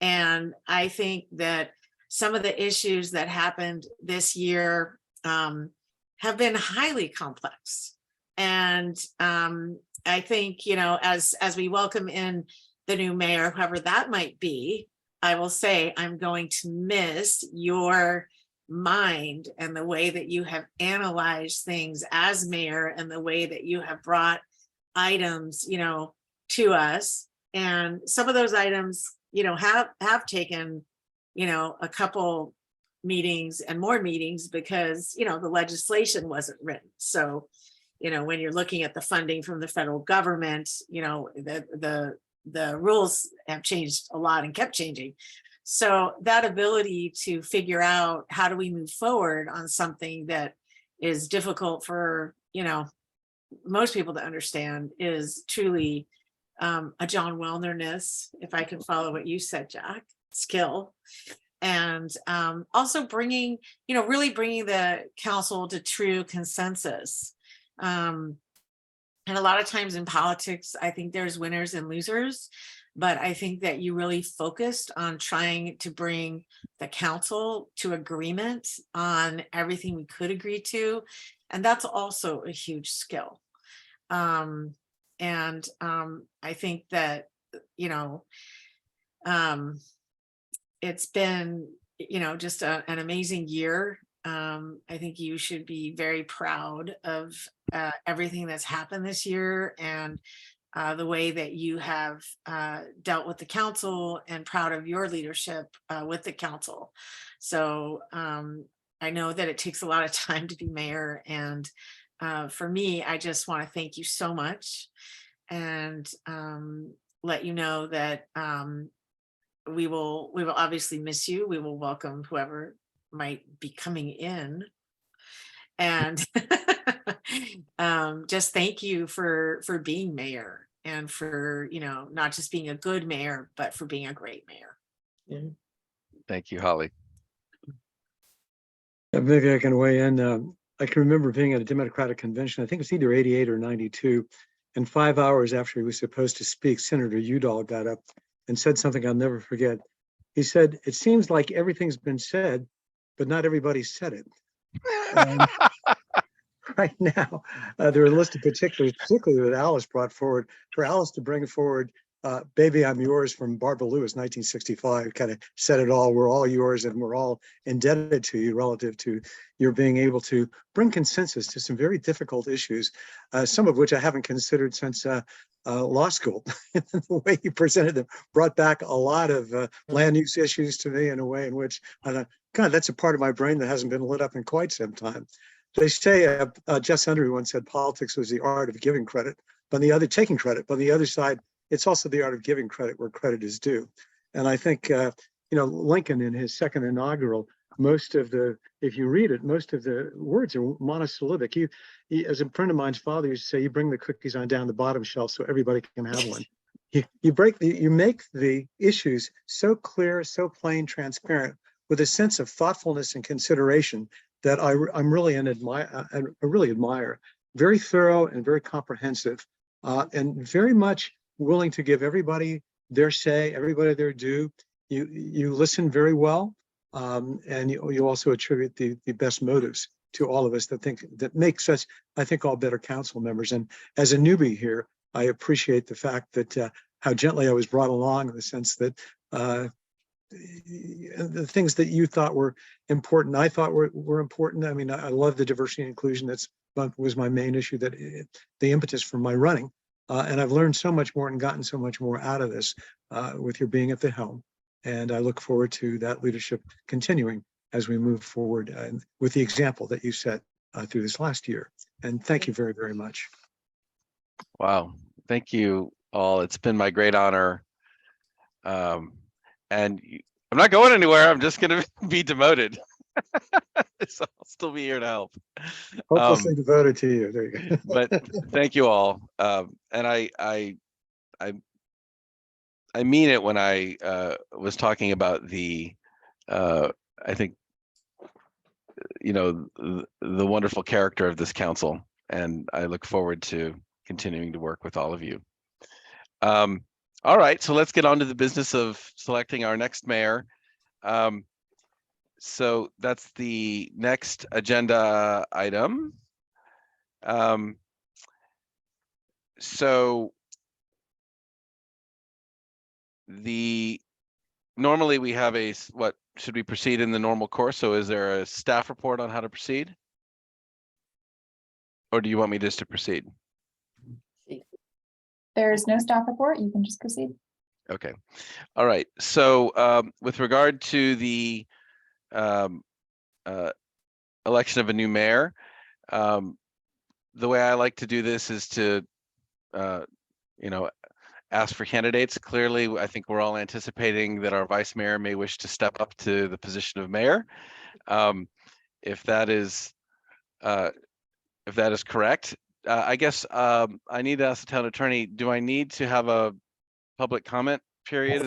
And I think that some of the issues that happened this year have been highly complex. And I think, as we welcome in the new mayor, whoever that might be, I will say I'm going to miss your mind and the way that you have analyzed things as mayor and the way that you have brought items, to us. And some of those items, have taken, a couple meetings and more meetings because, the legislation wasn't written. So, when you're looking at the funding from the federal government, the rules have changed a lot and kept changing. So that ability to figure out how do we move forward on something that is difficult for, most people to understand is truly a John Wellnerness, if I can follow what you said, Jack, skill. And also bringing, really bringing the council to true consensus. And a lot of times in politics, I think there's winners and losers. But I think that you really focused on trying to bring the council to agreement on everything we could agree to. And that's also a huge skill. I think that, it's been, just an amazing year. I think you should be very proud of everything that's happened this year and the way that you have dealt with the council, and proud of your leadership with the council. So I know that it takes a lot of time to be mayor, and for me, I just want to thank you so much and let you know that we will obviously miss you. We will welcome whoever might be coming in, and just thank you for being mayor, and for, not just being a good mayor, but for being a great mayor. Thank you, Holly. Maybe I can weigh in. I can remember being at a Democratic convention, I think it was either 88 or 92. And 5 hours after he was supposed to speak, Senator Udall got up and said something I'll never forget. He said, "It seems like everything's been said, but not everybody said it." Right now, there are a list of particulars, particularly that Alice brought forward. For Alice to bring forward Baby, I'm Yours from Barbara Lewis, 1965, kind of said it all. We're all yours, and we're all indebted to you relative to your being able to bring consensus to some very difficult issues, some of which I haven't considered since law school. The way you presented them brought back a lot of land use issues to me in a way in which I thought, God, that's a part of my brain that hasn't been lit up in quite some time. They say, Jeff Sundry once said, politics was the art of giving credit, but on the other, taking credit. But on the other side, it's also the art of giving credit where credit is due. And I think, Lincoln in his second inaugural, if you read it, most of the words are monosyllabic. He, as a friend of mine's father used to say, you bring the cookies on down the bottom shelf so everybody can have one. You make the issues so clear, so plain, transparent, with a sense of thoughtfulness and consideration that I really admire. Very thorough and very comprehensive, and very much willing to give everybody their say, everybody their due. You listen very well, and you also attribute the best motives to all of us that makes us, I think, all better council members. And as a newbie here, I appreciate the fact that how gently I was brought along, in the sense that the things that you thought were important, I thought were important. I mean, I love the diversity and inclusion. Was my main issue, the impetus for my running. And I've learned so much more and gotten so much more out of this with your being at the helm. And I look forward to that leadership continuing as we move forward with the example that you set through this last year. And thank you very, very much. Wow. Thank you all. It's been my great honor I'm not going anywhere. I'm just going to be demoted. So I'll still be here to help. Hopelessly devoted to you. There you go. But thank you all. And I mean it when I was talking about the, I think, the wonderful character of this council, and I look forward to continuing to work with all of you. All right, so let's get on to the business of selecting our next mayor. So that's the next agenda item. So normally we have what should we proceed in the normal course? So is there a staff report on how to proceed? Or do you want me just to proceed? There's no staff report. You can just proceed. Okay. All right. So with regard to the election of a new mayor, the way I like to do this is to, ask for candidates. Clearly, I think we're all anticipating that our vice mayor may wish to step up to the position of mayor. If that is correct, I guess I need to ask the town attorney, do I need to have a public comment period?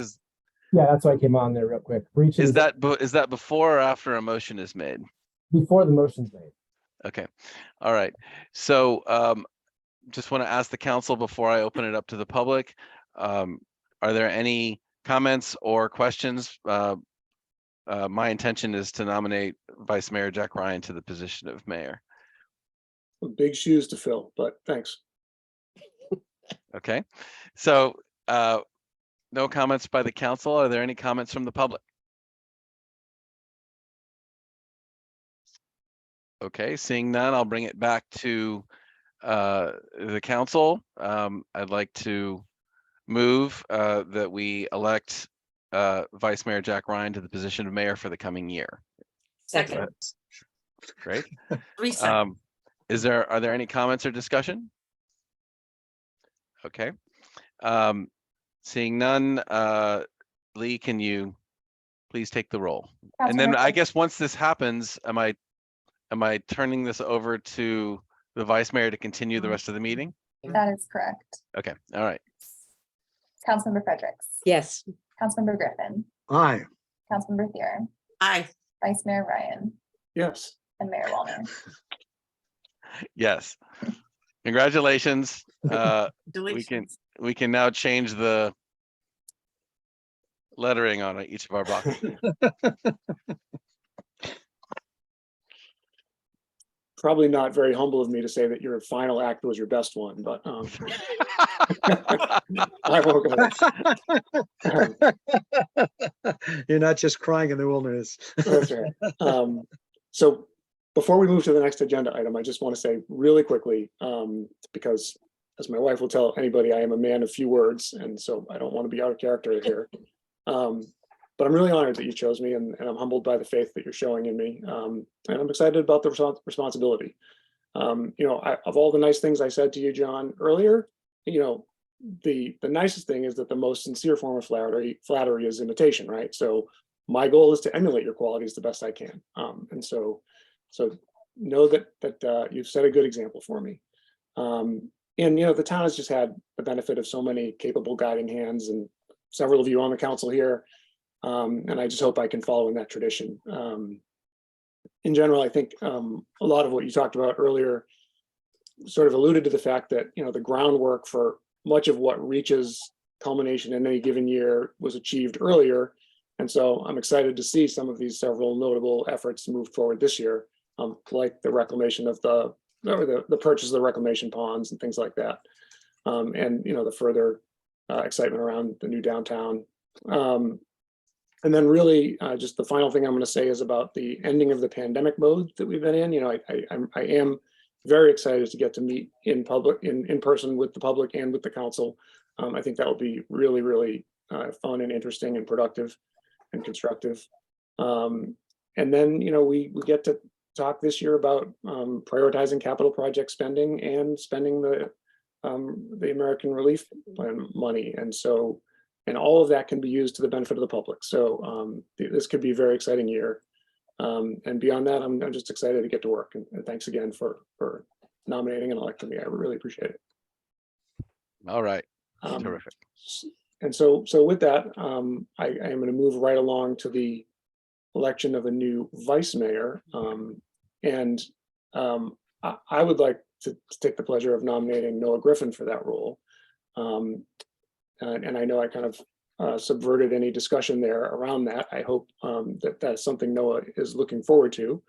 Yeah, that's why I came on there real quick. Is that before or after a motion is made? Before the motion's made. Okay. All right. So just want to ask the council before I open it up to the public. Are there any comments or questions? My intention is to nominate Vice Mayor Jack Ryan to the position of mayor. Big shoes to fill, but thanks. Okay. So no comments by the council. Are there any comments from the public? Okay, seeing none, I'll bring it back to the council. I'd like to move that we elect Vice Mayor Jack Ryan to the position of mayor for the coming year. Second. Great. 3 seconds. Are there any comments or discussion? Okay. Seeing none, Lee, can you please take the roll? And then I guess once this happens, am I turning this over to the vice mayor to continue the rest of the meeting? That is correct. Okay, all right. Councilmember Fredericks. Yes. Councilmember Griffin. Aye. Councilmember Thier. Aye. Vice Mayor Ryan. Yes. And Mayor Wallner. Yes. Congratulations. Deletions. We can now change the lettering on each of our boxes. Probably not very humble of me to say that your final act was your best one, but I won't go there. You're not just crying in the wilderness. That's right. So before we move to the next agenda item, I just want to say really quickly, because as my wife will tell anybody, I am a man of few words, and so I don't want to be out of character here. But I'm really honored that you chose me, and I'm humbled by the faith that you're showing in me. And I'm excited about the responsibility. Of all the nice things I said to you, John, earlier, the nicest thing is that the most sincere form of flattery is imitation, right? So my goal is to emulate your qualities the best I can. And so know that you've set a good example for me. And the town has just had the benefit of so many capable guiding hands, and several of you on the council here. And I just hope I can follow in that tradition. In general, I think a lot of what you talked about earlier sort of alluded to the fact that the groundwork for much of what reaches culmination in any given year was achieved earlier. And so I'm excited to see some of these several notable efforts move forward this year, like the reclamation of the purchase of the reclamation ponds and things like that. And the further excitement around the new downtown. And then really just the final thing I'm going to say is about the ending of the pandemic mode that we've been in. I am very excited to get to meet in person with the public and with the council. I think that will be really, really fun and interesting and productive and constructive. And then, we get to talk this year about prioritizing capital project spending and spending the American Relief Plan money. And so And all of that can be used to the benefit of the public. So this could be a very exciting year. And beyond that, I'm just excited to get to work. And thanks again for nominating and electing me. I really appreciate it. All right, Um, terrific. And so with that, I am going to move right along to the election of a new vice mayor. I would like to take the pleasure of nominating Noah Griffin for that role. And I know I kind of subverted any discussion there around that. I hope that that's something Noah is looking forward to.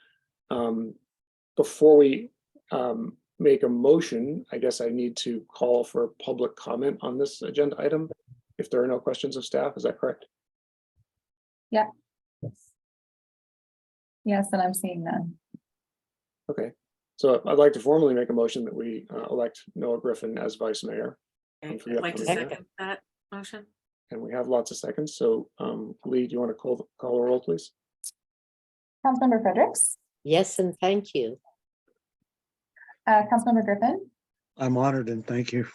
Before we make a motion, I guess I need to call for public comment on this agenda item. If there are no questions of staff, is that correct? Yeah. Yes, and I'm seeing that. Okay, so I'd like to formally make a motion that we elect Noah Griffin as vice mayor. Okay, For the I'd like to upcoming year. second that motion. And we have lots of seconds. So Lee, do you want to call a roll, please? Councilmember Fredericks, Yes, and thank you. Councilmember Griffin, I'm honored and thank you.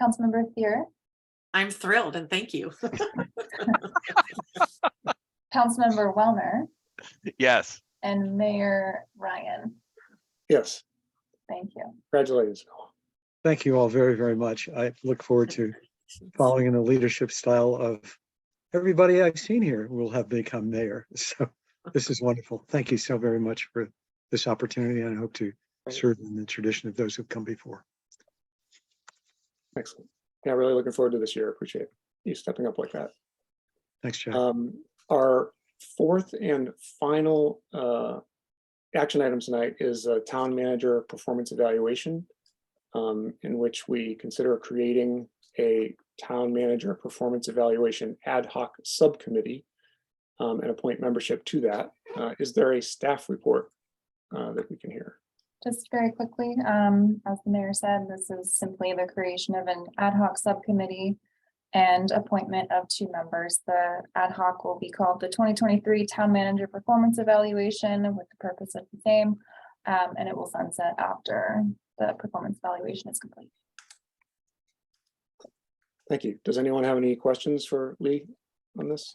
Councilmember Thier, I'm thrilled and thank you. Councilmember Wellner, Yes, and Mayor Ryan. Yes, Thank you. congratulations, Noah. Thank you all very, very much. I look forward to following in the leadership style of everybody I've seen here will have become mayor. So this is wonderful. Thank you so very much for this opportunity, and I hope to serve in the tradition of those who've come before. Excellent. Yeah, really looking forward to this year. Appreciate you stepping up like that. Thanks, Jack. Our fourth and final action item tonight is a town manager performance evaluation, in which we consider creating a town manager performance evaluation ad hoc subcommittee and appoint membership to that. Is there a staff report that we can hear? Just very quickly, as the mayor said, this is simply the creation of an ad hoc subcommittee and appointment of 2 members. The ad hoc will be called the 2023 Town Manager Performance Evaluation with the purpose of the same, and it will sunset after the performance evaluation is complete. Thank you. Does anyone have any questions for Lee on this?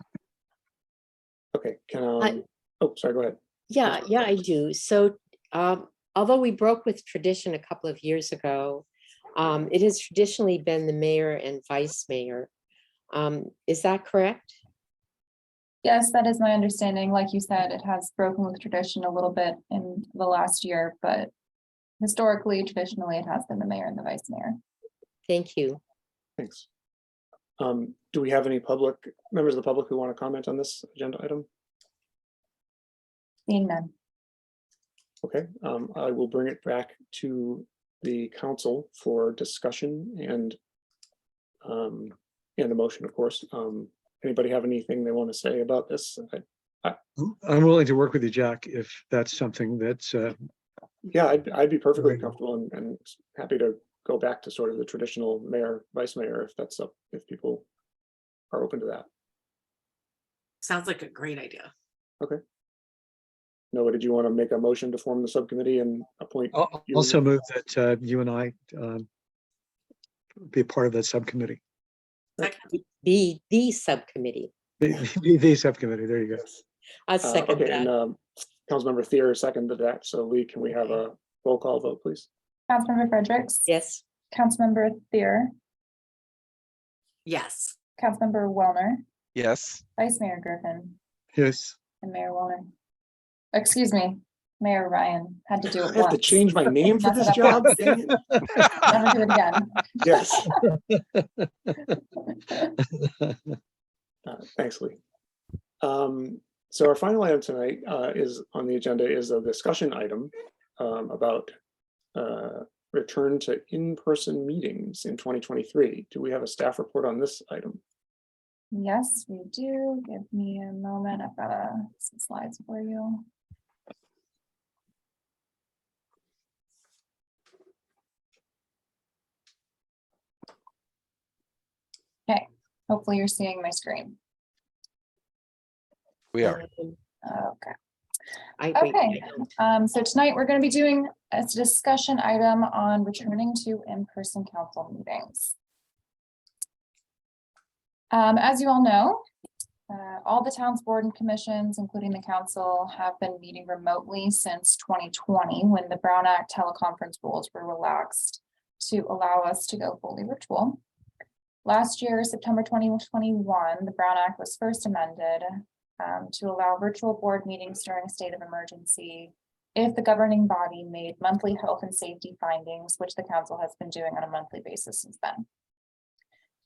Okay, oh, sorry, go ahead. Yeah, I do. So although we broke with tradition a couple of years ago, it has traditionally been the mayor and vice mayor. Is that correct? Yes, that is my understanding. Like you said, it has broken with tradition a little bit in the last year, but historically, traditionally, it has been the mayor and the vice mayor. Thank you. Thanks. Do we have any members of the public who want to comment on this agenda item? Seeing none. Okay, I will bring it back to the council for discussion and a motion, of course. Anybody have anything they want to say about this? I'm willing to work with you, Jack, if that's something that's Yeah, I'd be perfectly comfortable and happy to go back to sort of the traditional mayor, vice mayor, if that's up, if people are open to that. Sounds like a great idea. Okay. Noah, did you want to make a motion to form the subcommittee and appoint? I'll you? also move that you and I be a part of that subcommittee. Second. Be the subcommittee. The subcommittee, there you go. I second Okay, that. and Councilmember Thier seconded that. So Lee, can we have a roll call vote, please? Councilmember Fredericks. Yes. Councilmember Thier, Yes. Councilmember Wellner, yes. Vice Mayor Griffin, Yes. and Mayor Wellner. Excuse me, Mayor Ryan. Had to do I it have to once. change my name for Mess it this up job. once. Dang it. Never do it again. Thanks, Lee. So our final item tonight is on the agenda is a discussion item about return to in-person meetings in 2023. Do we have a staff report on this item? Yes, we do. Give me a moment. I've got some slides for you. Okay, hopefully you're seeing my screen. We are. Okay. Okay. So tonight we're going to be doing a discussion item on returning to in-person council meetings. As you all know, all the town's board and commissions, including the council, have been meeting remotely since 2020, when the Brown Act teleconference rules were relaxed to allow us to go fully virtual. Last year, September 2021, the Brown Act was first amended to allow virtual board meetings during a state of emergency if the governing body made monthly health and safety findings, which the council has been doing on a monthly basis since then.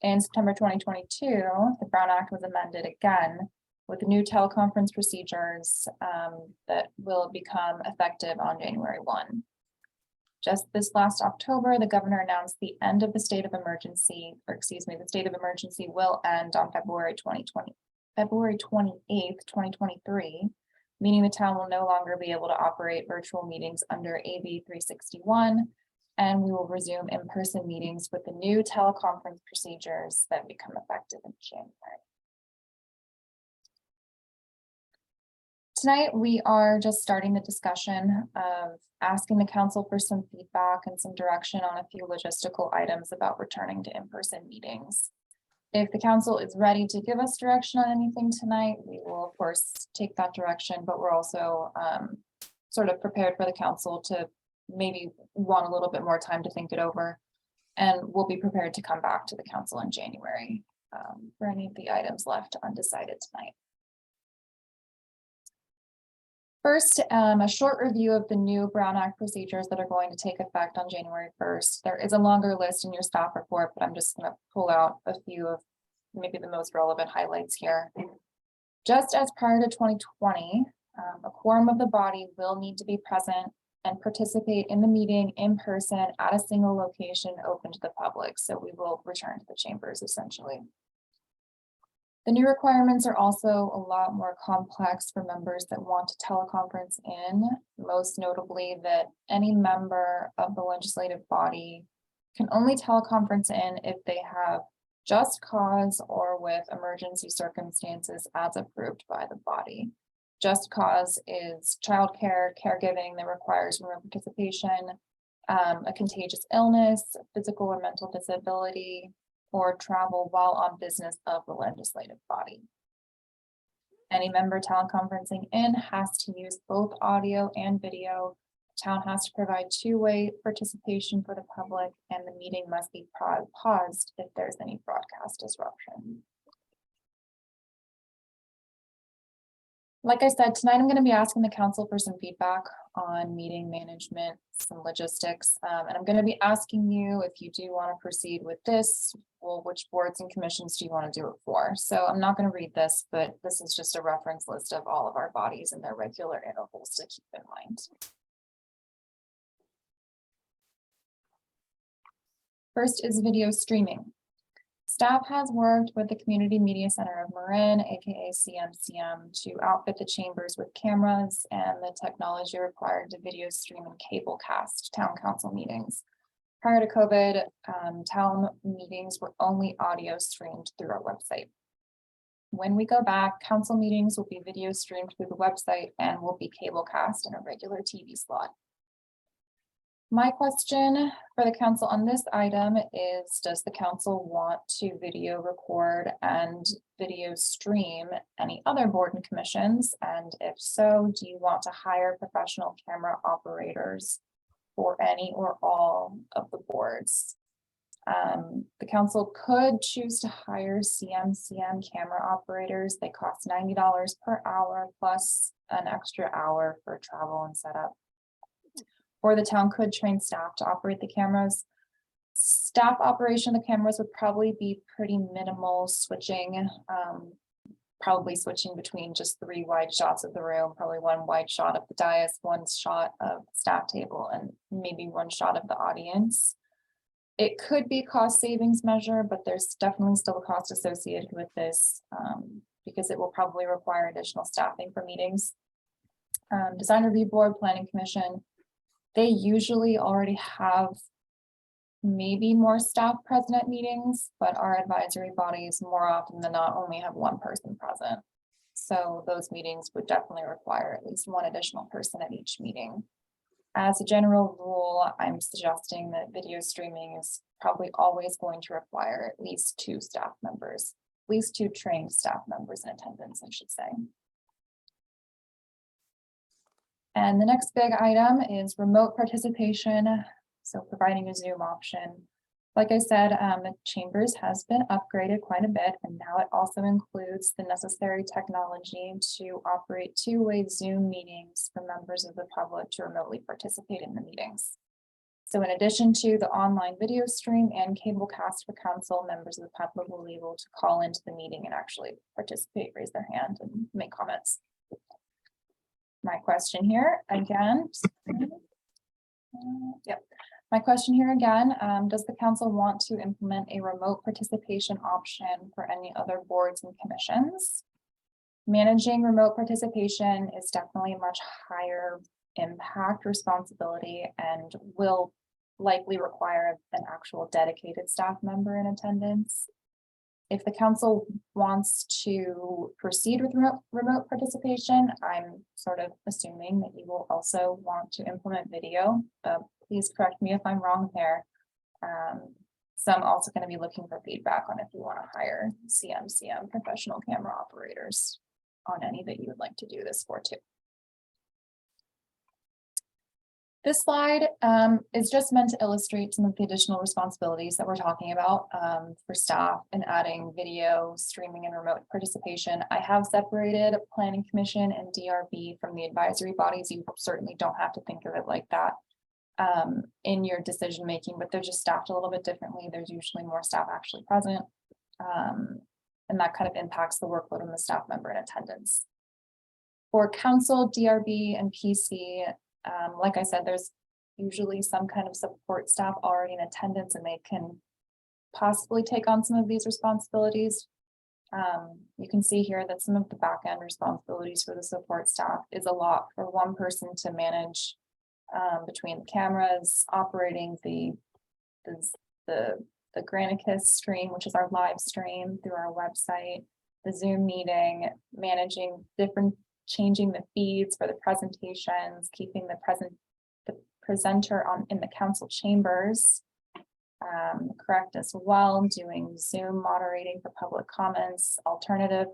In September 2022, the Brown Act was amended again with new teleconference procedures that will become effective on January 1. Just this last October, the governor announced the end of the state of emergency, or excuse me, the state of emergency will end on February 28th, 2023, meaning the town will no longer be able to operate virtual meetings under AB 361. And we will resume in-person meetings with the new teleconference procedures that become effective in January. Tonight, we are just starting the discussion of asking the council for some feedback and some direction on a few logistical items about returning to in-person meetings. If the council is ready to give us direction on anything tonight, we will of course take that direction, but we're also sort of prepared for the council to maybe want a little bit more time to think it over, and we'll be prepared to come back to the council in January for any of the items left undecided tonight. First, a short review of the new Brown Act procedures that are going to take effect on January 1st. There is a longer list in your staff report, but I'm just going to pull out a few of maybe the most relevant highlights here. Just as prior to 2020, a quorum of the body will need to be present and participate in the meeting in person at a single location open to the public. So we will return to the chambers essentially. The new requirements are also a lot more complex for members that want to teleconference in, most notably that any member of the legislative body can only teleconference in if they have just cause or with emergency circumstances as approved by the body. Just cause is childcare, caregiving that requires remote participation, a contagious illness, physical or mental disability, or travel while on business of the legislative body. Any member teleconferencing in has to use both audio and video. The town has to provide two-way participation for the public, and the meeting must be paused if there's any broadcast disruption. Like I said, tonight I'm going to be asking the council for some feedback on meeting management, some logistics, and I'm going to be asking you if you do want to proceed with this, well, which boards and commissions do you want to do it for? So I'm not going to read this, but this is just a reference list of all of our bodies and their regular intervals to keep in mind. First is video streaming. Staff has worked with the Community Media Center of Marin, aka CMCM, to outfit the chambers with cameras and the technology required to video stream and cable cast town council meetings. Prior to COVID, town meetings were only audio streamed through our website. When we go back, council meetings will be video streamed through the website and will be cable cast in a regular TV slot. My question for the council on this item is, does the council want to video record and video stream any other board and commissions? And if so, do you want to hire professional camera operators for any or all of the boards? The council could choose to hire CMCM camera operators. They cost $90 per hour plus an extra hour for travel and setup. Or the town could train staff to operate the cameras. Staff operation of the cameras would probably be pretty minimal switching, probably switching between just 3 wide shots of the room, probably 1 wide shot of the dais, 1 shot of the staff table, and maybe 1 shot of the audience. It could be a cost savings measure, but there's definitely still a cost associated with this because it will probably require additional staffing for meetings. Design Review Board, Planning Commission, they usually already have maybe more staff present at meetings, but our advisory bodies more often than not only have 1 person present. So those meetings would definitely require at least 1 additional person at each meeting. As a general rule, I'm suggesting that video streaming is probably always going to require at least 2 staff members. least 2 trained staff members in attendance, I should say. And the next big item is remote participation. So providing a Zoom option. Like I said, the Chambers has been upgraded quite a bit, and now it also includes the necessary technology to operate 2-way Zoom meetings for members of the public to remotely participate in the meetings. So in addition to the online video stream and cable cast for council, members of the public will be able to call into the meeting and actually participate, raise their hand, and make comments. My question here again. Yep. My question here again, does the council want to implement a remote participation option for any other boards and commissions? Managing remote participation is definitely a much higher impact responsibility and will likely require an actual dedicated staff member in attendance. If the council wants to proceed with remote participation, I'm sort of assuming that you will also want to implement video. Please correct me if I'm wrong there. So I'm also going to be looking for feedback on if you want to hire CM professional camera operators on any that you would like to do this for too. This slide is just meant to illustrate some of the additional responsibilities that we're talking about for staff and adding video, streaming, and remote participation. I have separated Planning Commission and DRB from the advisory bodies. You certainly don't have to think of it like that in your decision making, but they're just staffed a little bit differently. There's usually more staff actually present, and that kind of impacts the workload on the staff member in attendance. For council, DRB, and PC, like I said, there's usually some kind of support staff already in attendance, and they can possibly take on some of these responsibilities. You can see here that some of the back end responsibilities for the support staff is a lot for one person to manage between the cameras, operating the Granicus stream, which is our live stream through our website, the Zoom meeting, managing changing the feeds for the presentations, keeping the presenter in the council chambers correct as well, doing Zoom moderating for public comments, alternative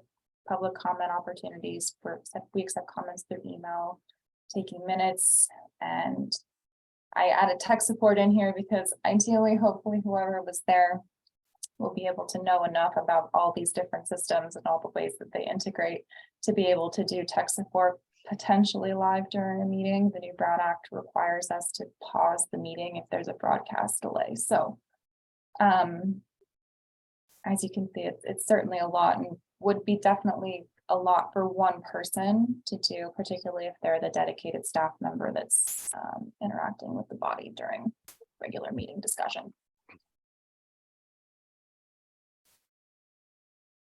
public comment opportunities we accept comments through email, taking minutes, and I added tech support in here because ideally, hopefully whoever was there will be able to know enough about all these different systems and all the ways that they integrate to be able to do tech support potentially live during a meeting. The new Brown Act requires us to pause the meeting if there's a broadcast delay. So as you can see, it's certainly a lot and would be definitely a lot for one person to do, particularly if they're the dedicated staff member that's interacting with the body during regular meeting discussion.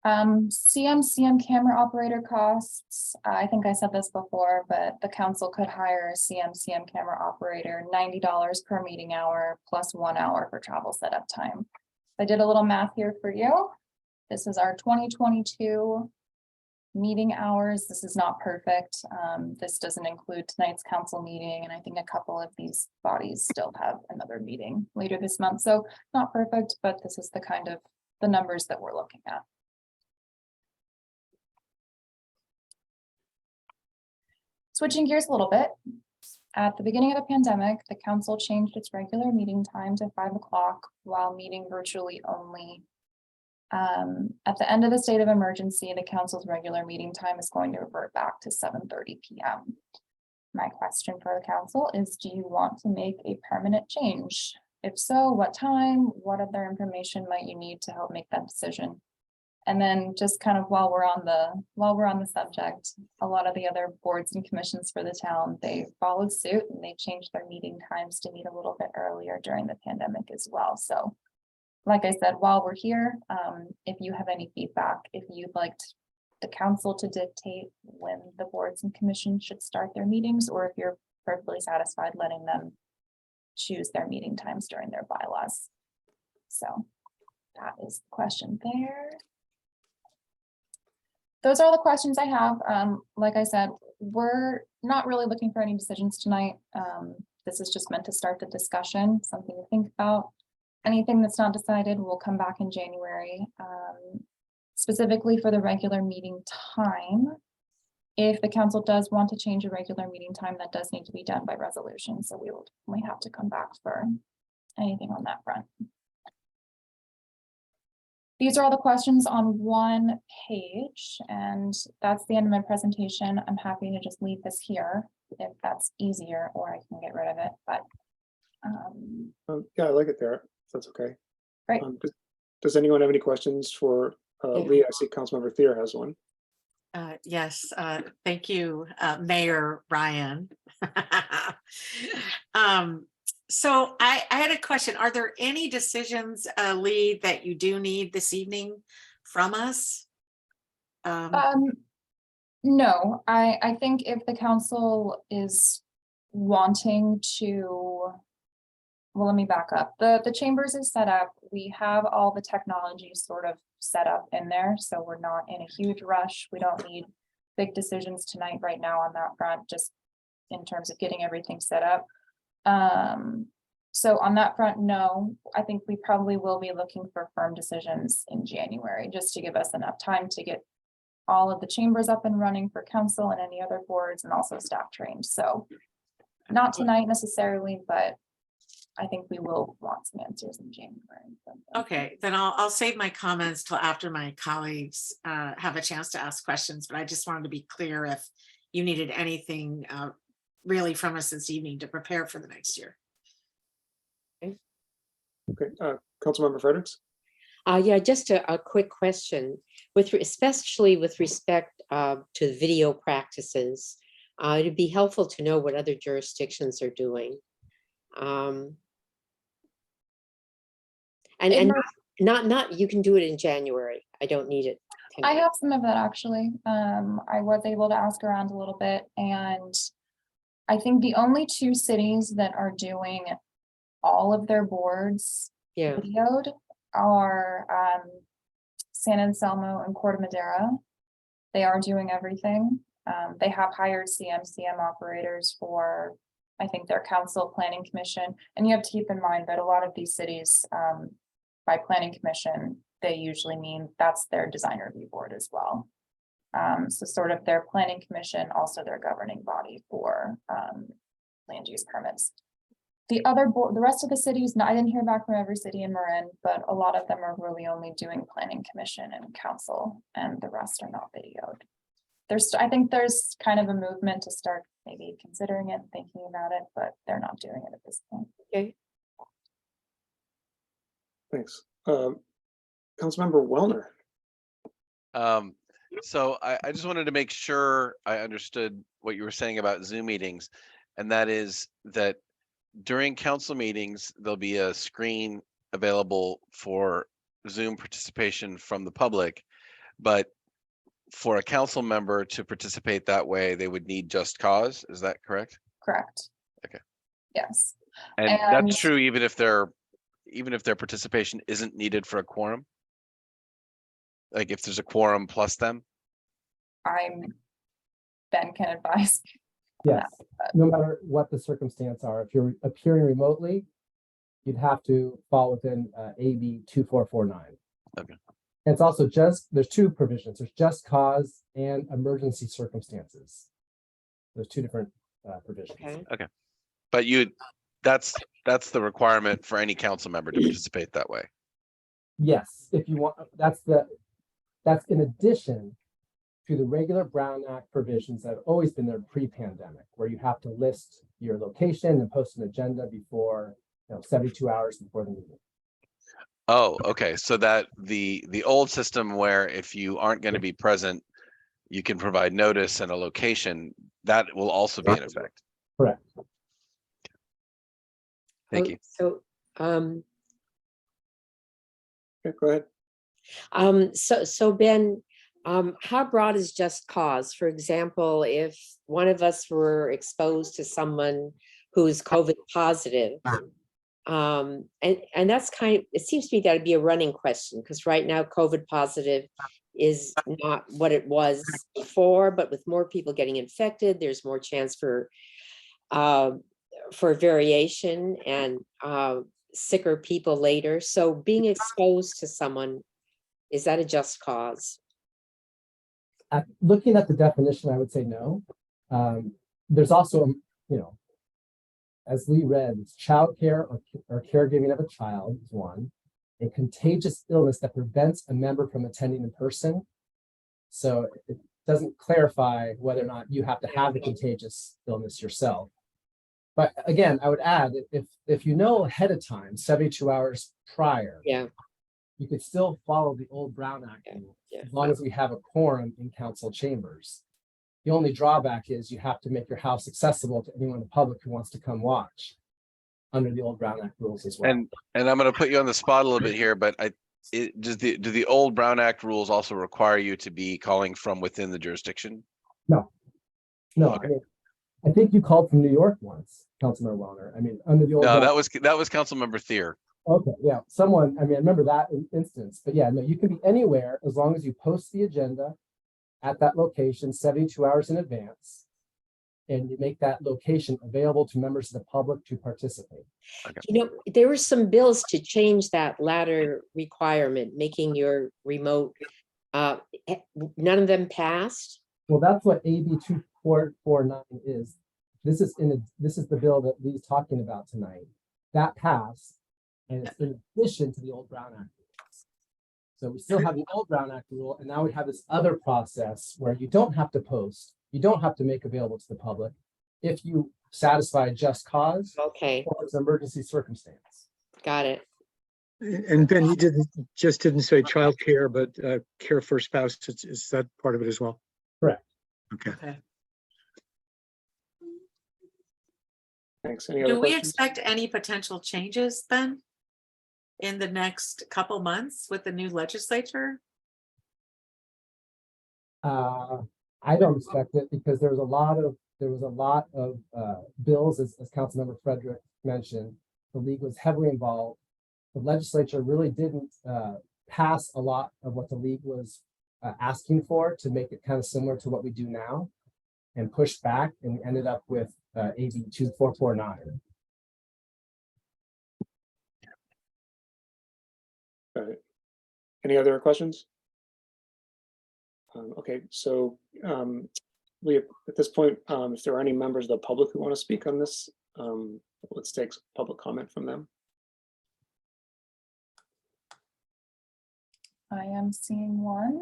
CM camera operator costs. I think I said this before, but the council could hire a CM camera operator, $90 per meeting hour plus 1 hour for travel setup time. I did a little math here for you. This is our 2022 meeting hours. This is not perfect. This doesn't include tonight's council meeting, and I think a couple of these bodies still have another meeting later this month. So not perfect, but this is the kind of the numbers that we're looking at. Switching gears a little bit, at the beginning of the pandemic, the council changed its regular meeting time to 5 o'clock while meeting virtually only. At the end of the state of emergency, the council's regular meeting time is going to revert back to 7:30 p.m. My question for the council is, do you want to make a permanent change? If so, what time? What other information might you need to help make that decision? And then just kind of while we're on the subject, a lot of the other boards and commissions for the town, they followed suit and they changed their meeting times to meet a little bit earlier during the pandemic as well. So like I said, while we're here, if you have any feedback, if you'd like the council to dictate when the boards and commissions should start their meetings, or if you're perfectly satisfied letting them choose their meeting times during their bylaws. So that is the question there. Those are all the questions I have. Like I said, we're not really looking for any decisions tonight. This is just meant to start the discussion, something to think about. Anything that's not decided will come back in January. specifically for the regular meeting time. If the council does want to change a regular meeting time, that does need to be done by resolution, so we have to come back for anything on that front. These are all the questions on one page, and that's the end of my presentation. I'm happy to just leave this here if that's easier, or I can get rid of it, but Yeah, I like it there, if that's okay. Great. Does anyone have any questions for Lee? I see Councilmember Thier has one. Yes, thank you, Mayor Ryan. So I had a question. Are there any decisions, Lee, that you do need this evening from us? No, I think if the council is wanting to, well, let me back up. The chambers is set up. We have all the technology sort of set up in there, so we're not in a huge rush. We don't need big decisions tonight right now on that front, just in terms of getting everything set up. So on that front, no, I think we probably will be looking for firm decisions in January, just to give us enough time to get all of the chambers up and running for council and any other boards, and also staff trained. So not tonight necessarily, but I think we will want some answers in January. Okay, then I'll save my comments till after my colleagues have a chance to ask questions, but I just wanted to be clear if you needed anything really from us this evening to prepare for the next year. Okay, Councilmember Fredericks? Yeah, just a quick question, especially with respect to video practices. It'd be helpful to know what other jurisdictions are doing. And not you can do it in January. I don't need it I tonight. have some of that actually. I was able to ask around a little bit, and I think the only two cities that are doing all of their boards Yeah. videoed are San Anselmo and Corte Madera. They are doing everything. They have hired CM operators for, I think, their council planning commission. And you have to keep in mind that a lot of these cities, by planning commission, they usually mean that's their design review board as well. So sort of their planning commission, also their governing body for land use permits. The rest of the cities, I didn't hear back from every city in Marin, but a lot of them are really only doing planning commission and council, and the rest are not videoed. I think there's kind of a movement to start maybe considering it, thinking about it, but they're not doing it at this point. Okay. Thanks. Councilmember Wellner. So I just wanted to make sure I understood what you were saying about Zoom meetings, and that is that during council meetings, there'll be a screen available for Zoom participation from the public, but for a council member to participate that way, they would need just cause. Is that correct? Correct. Okay. Yes. And that's true even if their participation isn't needed for a quorum? Like if there's a quorum plus them? Ben can advise. Yes, no matter what the circumstance are, if you're appearing remotely, you'd have to fall within AB 2449. Okay. And it's also there's two provisions. There's just cause and emergency circumstances. There's two different provisions. Okay. But that's the requirement for any council member to participate that way. Yes, if you want, that's in addition to the regular Brown Act provisions that have always been there pre-pandemic, where you have to list your location and post an agenda before, 72 hours before the meeting. Oh, okay. So that the old system where if you aren't going to be present, you can provide notice and a location, that will also be in effect. Correct. Thank you. So, Okay, go ahead. So Ben, how broad is just cause? For example, if one of us were exposed to someone who's COVID positive, and that's it seems to me that'd be a running question, because right now COVID positive is not what it was before, but with more people getting infected, there's more chance for variation and sicker people later. So being exposed to someone Is that a just cause? Looking at the definition, I would say no. There's also, you know, as Lee read, it's childcare or caregiving of a child is one. A contagious illness that prevents a member from attending in person. So it doesn't clarify whether or not you have to have the contagious illness yourself. But again, I would add, if you know ahead of time, 72 hours prior, Yeah. you could still follow the old Brown Act rule, as long as we have a quorum in council chambers. The only drawback is you have to make your house accessible to anyone in the public who wants to come watch under the old Brown Act rules as well. And I'm going to put you on the spot a little bit here, but do the old Brown Act rules also require you to be calling from within the jurisdiction? No, Okay. I mean, I think you called from New York once, Councilmember Wellner. I mean, under the old. No, Brown- that was Councilmember Thier. Okay, yeah, someone, I mean, I remember that instance, but yeah, no, you can be anywhere as long as you post the agenda at that location 72 hours in advance, and you make that location available to members of the public to participate. Okay. You know, there were some bills to change that latter requirement, making your remote, none of them passed. Well, that's what AB 2449 is. This is the bill that Lee's talking about tonight. That passed, and it's in addition to the old Brown Act rules. So we still have the old Brown Act rule, and now we have this other process where you don't have to post, you don't have to make available to the public if you satisfy just cause Okay, or it's an emergency circumstance. got it. And Ben, he didn't say childcare, but care for spouse. Is that part of it as well? Correct. Okay. Okay. Thanks. Any other Do we questions? expect any potential changes then in the next couple months with the new legislature? I don't expect it because there was a lot of bills, as Councilmember Frederick mentioned. The league was heavily involved. The legislature really didn't pass a lot of what the league was asking for to make it kind of similar to what we do now, and pushed back, and we ended up with AB 2449. Got it. Any other questions? Okay, so at this point, if there are any members of the public who want to speak on this, let's take public comment from them. I am seeing one.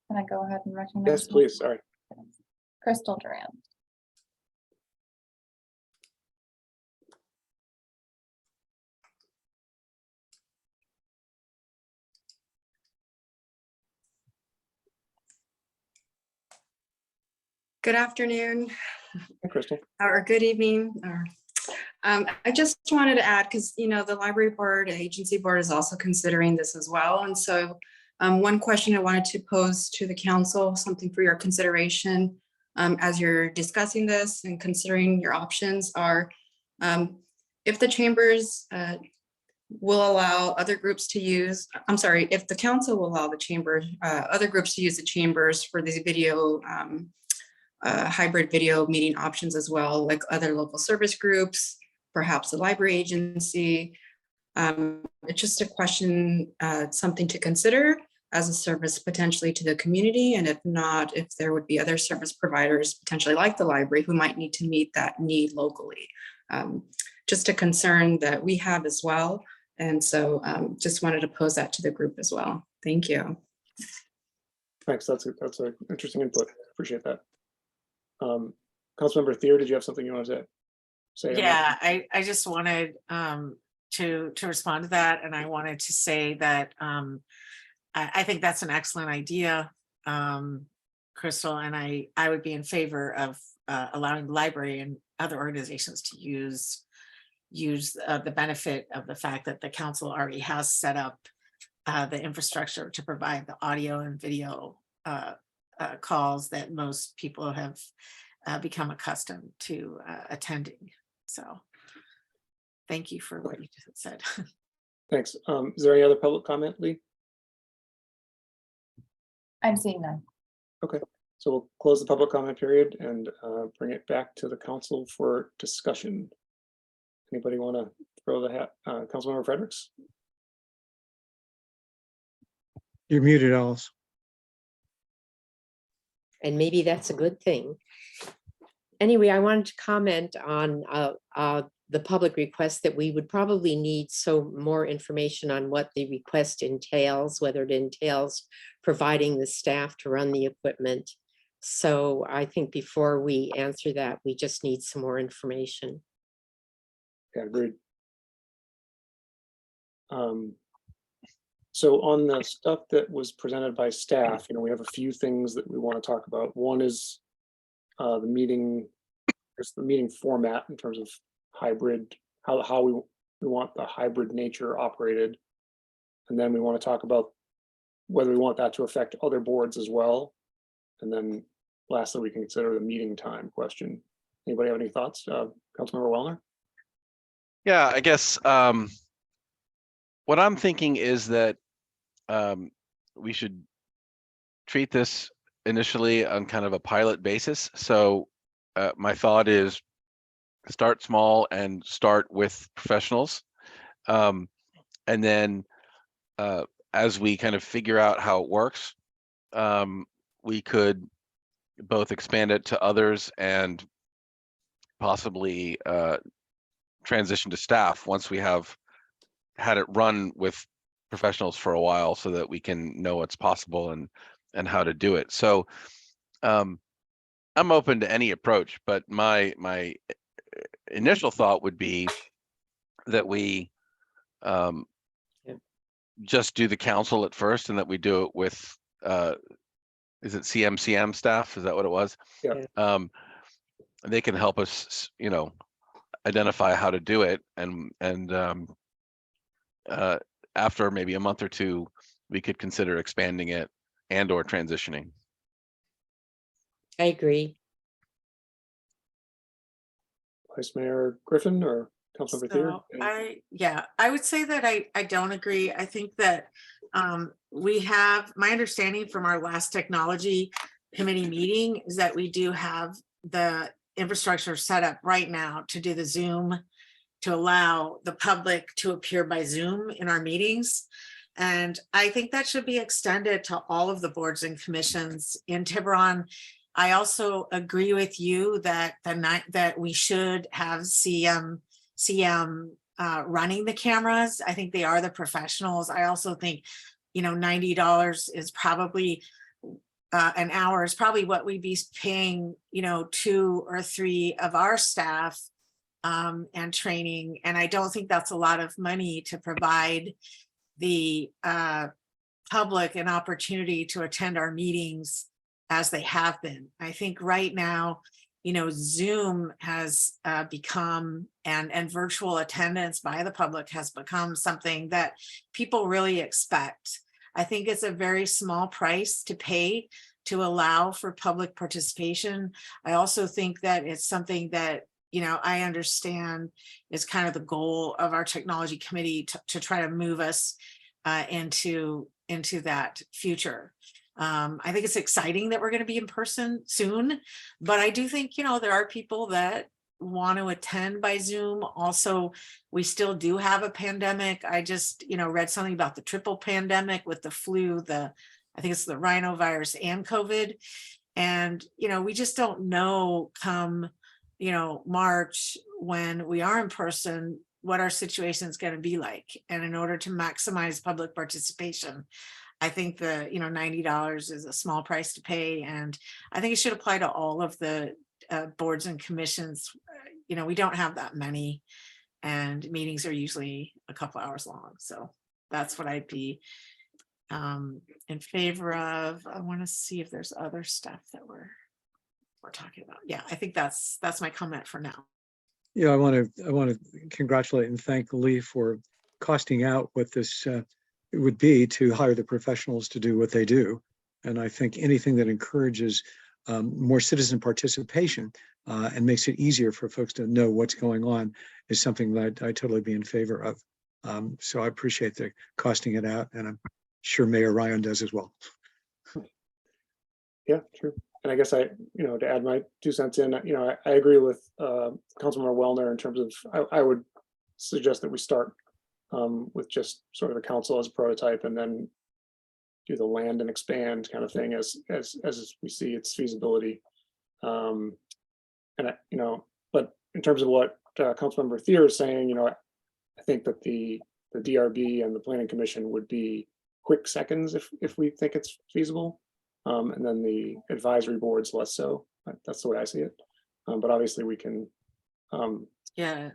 Can I go ahead and recognize? Yes, please. Sorry. Crystal Durant. Good afternoon, Hey, Crystal. or good evening. I just wanted to add, because the library board and agency board is also considering this as well. And so one question I wanted to pose to the council, something for your consideration as you're discussing this and considering your options are, if the chambers will allow other groups to use, if the council will allow the chamber, other groups to use the chambers for these video hybrid video meeting options as well, like other local service groups, perhaps the library agency. It's just a question, something to consider as a service potentially to the community. And if not, if there would be other service providers potentially like the library who might need to meet that need locally. Just a concern that we have as well. And so just wanted to pose that to the group as well. Thank you. Thanks. That's an interesting input. Appreciate that. Councilmember Thier, did you have something you wanted to say? Yeah, I just wanted to respond to that, and I wanted to say that I think that's an excellent idea, Crystal, and I would be in favor of allowing the library and other organizations to use the benefit of the fact that the council already has set up the infrastructure to provide the audio and video calls that most people have become accustomed to attending. So thank you for what you just said. Thanks. Is there any other public comment, Lee? I'm seeing none. Okay, so we'll close the public comment period and bring it back to the council for discussion. Anybody want to throw the hat? Councilmember Fredericks? You're muted, Alice. And maybe that's a good thing. Anyway, I wanted to comment on the public request that we would probably need more information on what the request entails, whether it entails providing the staff to run the equipment. So I think before we answer that, we just need some more information. Yeah, agreed. So on the stuff that was presented by staff, we have a few things that we want to talk about. One is the meeting format in terms of hybrid, how we want the hybrid nature operated. And then we want to talk about whether we want that to affect other boards as well. And then lastly, we can consider the meeting time question. Anybody have any thoughts? Councilmember Wellner? Yeah, I guess what I'm thinking is that we should treat this initially on kind of a pilot basis. So my thought is start small and start with professionals. And then as we kind of figure out how it works, we could both expand it to others and possibly transition to staff once we have had it run with professionals for a while, so that we can know what's possible and how to do it. So I'm open to any approach, but my initial thought would be that we just do the council at first, and that we do it with is it CMCM staff? Is that what it was? Yeah. They can help us, identify how to do it, and after maybe a month or two, we could consider expanding it and or transitioning. I agree. Vice Mayor Griffin or Councilmember Thier? I would say that I don't agree. I think that we have, my understanding from our last technology committee meeting is that we do have the infrastructure set up right now to do the Zoom, to allow the public to appear by Zoom in our meetings. And I think that should be extended to all of the boards and commissions in Tiburon. I also agree with you that that we should have CM running the cameras. I think they are the professionals. I also think, $90 is probably an hour is probably what we'd be paying, 2 or 3 of our staff and training. And I don't think that's a lot of money to provide the public an opportunity to attend our meetings as they have been. I think right now, Zoom has become, and virtual attendance by the public has become something that people really expect. I think it's a very small price to pay to allow for public participation. I also think that it's something that, I understand is kind of the goal of our technology committee to try to move us into that future. I think it's exciting that we're going to be in person soon, but I do think, there are people that want to attend by Zoom. Also, we still do have a pandemic. I just, read something about the triple pandemic with the flu, I think it's the rhinovirus and COVID. And, we just don't know come, March, when we are in person, what our situation is going to be like. And in order to maximize public participation, I think the $90 is a small price to pay, and I think it should apply to all of the boards and commissions. We don't have that many, and meetings are usually a couple hours long. So that's what I'd be in favor of. I want to see if there's other stuff that we're talking about. Yeah, I think that's my comment for now. Yeah, I want to congratulate and thank Lee for costing out what this it would be to hire the professionals to do what they do. And I think anything that encourages more citizen participation and makes it easier for folks to know what's going on is something that I totally be in favor of. So I appreciate the costing it out, and I'm sure Mayor Ryan does as well. Yeah, true. And I guess to add my 2 cents in, I agree with Councilmember Wellner in terms of, I would suggest that we start with just sort of the council as a prototype, and then, do the land and expand kind of thing as we see its feasibility. But in terms of what Councilmember Thier is saying, I think that the DRB and the Planning Commission would be quick seconds if we think it's feasible. And then the advisory boards less so. That's the way I see it. But obviously we can Yeah,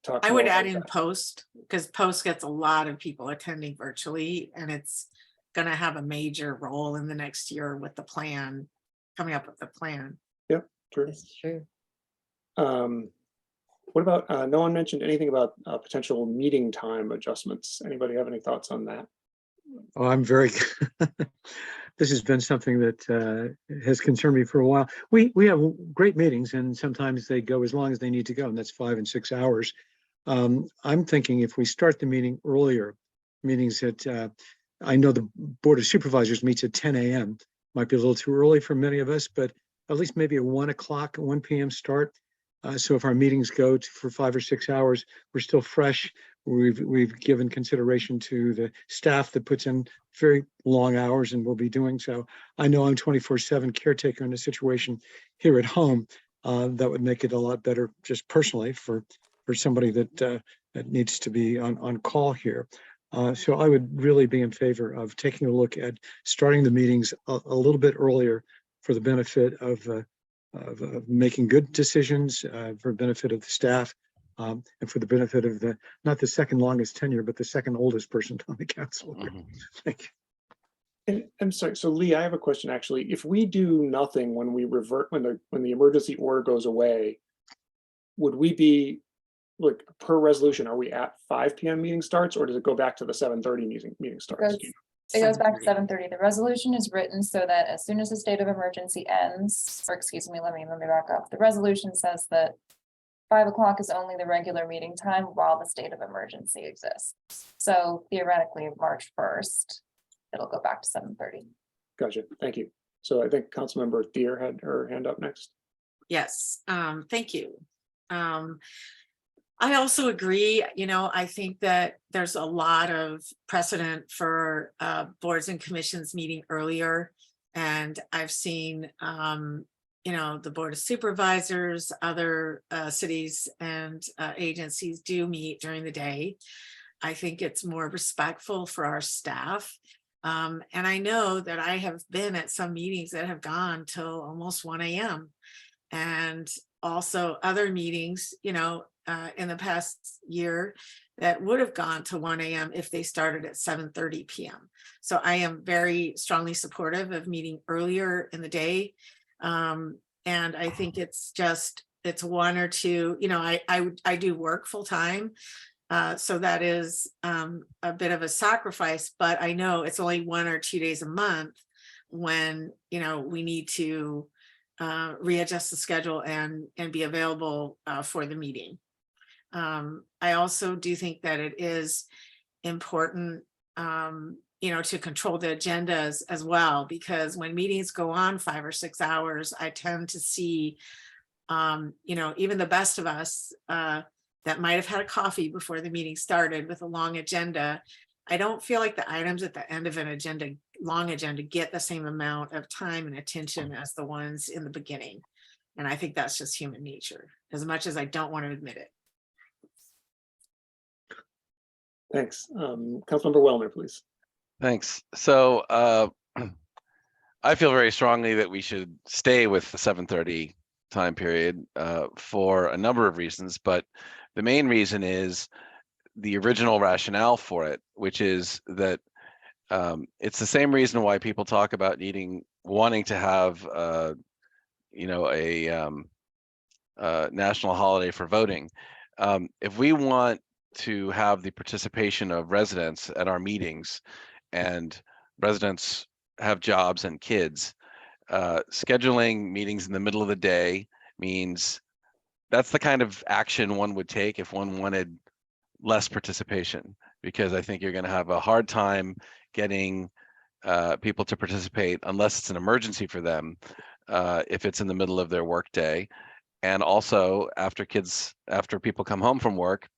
talk. I would more add about in that. post, because post gets a lot of people attending virtually, and it's gonna have a major role in the next year with the plan, coming up with the plan. True. That's true. What about, no one mentioned anything about potential meeting time adjustments. Anybody have any thoughts on that? Oh, I'm very, this has been something that has concerned me for a while. We have great meetings and sometimes they go as long as they need to go, and that's 5 and 6 hours. I'm thinking if we start the meeting earlier, meetings that I know the Board of Supervisors meets at 10 a.m. Might be a little too early for many of us, but at least maybe a 1 p.m. start. So if our meetings go for 5 or 6 hours, we're still fresh. We've given consideration to the staff that puts in very long hours and will be doing so. I know I'm 24/7 caretaker in a situation here at home. That would make it a lot better just personally for somebody that needs to be on call here. So I would really be in favor of taking a look at starting the meetings a little bit earlier for the benefit of making good decisions, for the benefit of the staff, and for the benefit of not the second longest tenure, but the second oldest person on the council. Thank you. And I'm sorry, so Lee, I have a question actually. If we do nothing when we revert, when the emergency order goes away, would we be, like, per resolution, are we at 5 p.m. meeting starts, or does it go back to the 7:30 meeting starts? It goes back to 7:30. The resolution is written so that as soon as the state of emergency ends, or excuse me, let me back up. The resolution says that 5 o'clock is only the regular meeting time while the state of emergency exists. So theoretically, March 1st, it'll go back to 7:30. Gotcha, thank you. So I think Councilmember Thier had her hand up next. Yes, thank you. I also agree, I think that there's a lot of precedent for boards and commissions meeting earlier. And I've seen, the Board of Supervisors, other cities and agencies do meet during the day. I think it's more respectful for our staff. And I know that I have been at some meetings that have gone till almost 1 a.m. And also other meetings, in the past year that would have gone to 1 a.m. if they started at 7:30 p.m. So I am very strongly supportive of meeting earlier in the day. And I think it's 1 or 2, I do work full time. So that is a bit of a sacrifice, but I know it's only 1 or 2 days a month when, we need to readjust the schedule and be available for the meeting. I also do think that it is important, to control the agendas as well, because when meetings go on 5 or 6 hours, I tend to see, even the best of us that might have had a coffee before the meeting started with a long agenda. I don't feel like the items at the end of an long agenda get the same amount of time and attention as the ones in the beginning. And I think that's just human nature, as much as I don't want to admit it. Thanks. Councilmember Wellner, please. Thanks. So I feel very strongly that we should stay with the 7:30 time period for a number of reasons, but the main reason is the original rationale for it, which is that it's the same reason why people talk about wanting to have a national holiday for voting. If we want to have the participation of residents at our meetings, and residents have jobs and kids, scheduling meetings in the middle of the day means that's the kind of action one would take if one wanted less participation, because I think you're going to have a hard time getting people to participate unless it's an emergency for them, if it's in the middle of their work day. And also after people come home from work,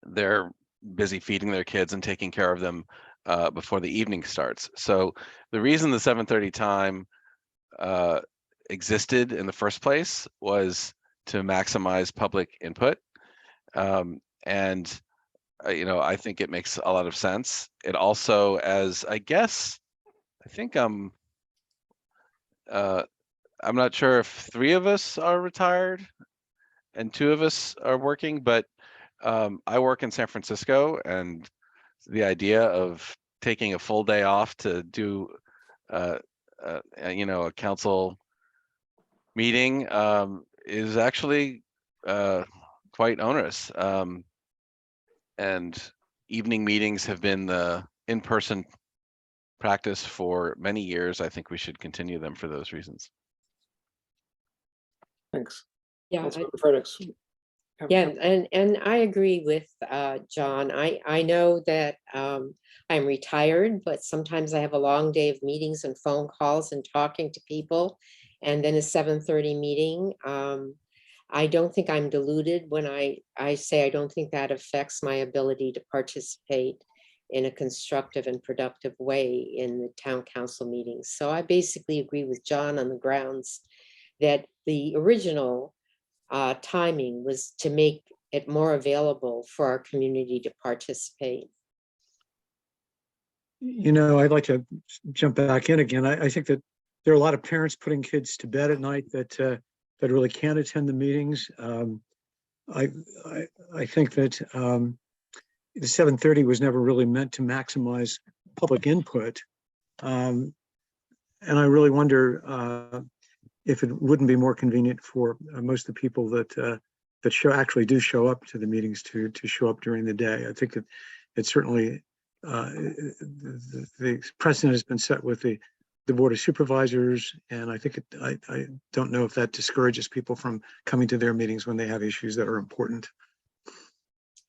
they're busy feeding their kids and taking care of them before the evening starts. So the reason the 7:30 time existed in the first place was to maximize public input. And I think it makes a lot of sense. It also, as I think I'm not sure if 3 of us are retired and 2 of us are working, but I work in San Francisco, and the idea of taking a full day off to do a council meeting is actually quite onerous. And evening meetings have been the in-person practice for many years. I think we should continue them for those reasons. Thanks. Yeah, Councilmember Fredericks. yeah, and I agree with John. I know that I'm retired, but sometimes I have a long day of meetings and phone calls and talking to people, and then a 7:30 meeting. I don't think I'm deluded when I say I don't think that affects my ability to participate in a constructive and productive way in the town council meetings. So I basically agree with John on the grounds that the original timing was to make it more available for our community to participate. I'd like to jump back in again. I think that there are a lot of parents putting kids to bed at night that really can't attend the meetings. I think that the 7:30 was never really meant to maximize public input. And I really wonder if it wouldn't be more convenient for most of the people that actually do show up to the meetings to show up during the day. I think that it certainly the precedent has been set with the Board of Supervisors, and I think I don't know if that discourages people from coming to their meetings when they have issues that are important.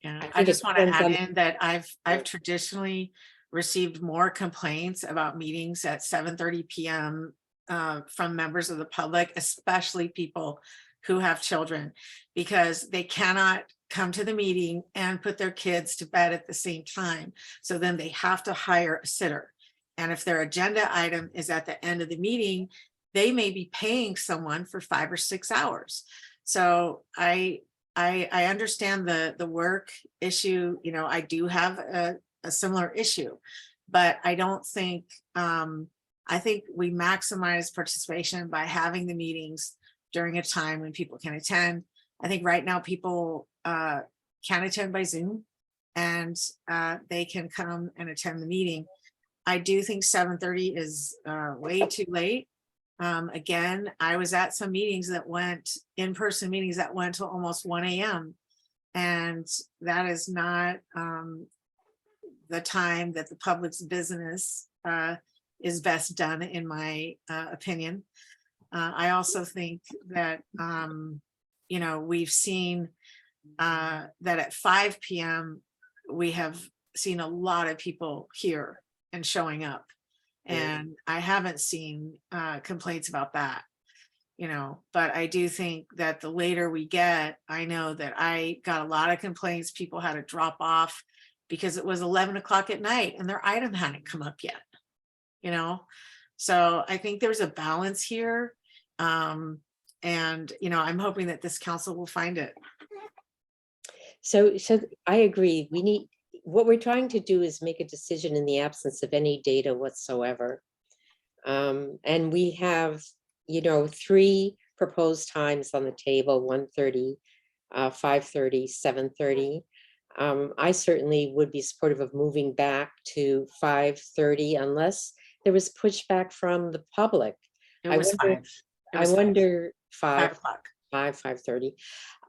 Yeah, I think just it want to depends add on- in that I've traditionally received more complaints about meetings at 7:30 p.m. From members of the public, especially people who have children, because they cannot come to the meeting and put their kids to bed at the same time. So then they have to hire a sitter. And if their agenda item is at the end of the meeting, they may be paying someone for 5 or 6 hours. So I understand the work issue. I do have a similar issue, but I don't think, I think we maximize participation by having the meetings during a time when people can attend. I think right now people can attend by Zoom, and they can come and attend the meeting. I do think 7:30 is way too late. Again, I was at some meetings that went, in-person meetings that went till almost 1 a.m. And that is not the time that the public's business is best done, in my opinion. I also think that, we've seen that at 5 p.m. we have seen a lot of people here and showing up. And I haven't seen complaints about that, but I do think that the later we get, I know that I got a lot of complaints. People had to drop off because it was 11 o'clock at night and their item hadn't come up yet, So I think there's a balance here. And, I'm hoping that this council will find it. So I agree. What we're trying to do is make a decision in the absence of any data whatsoever. And we have, 3 proposed times on the table: 1:30, 5:30, 7:30. I certainly would be supportive of moving back to 5:30 unless there was pushback from the public. It was 5. I wonder 5 o'clock. 5:30.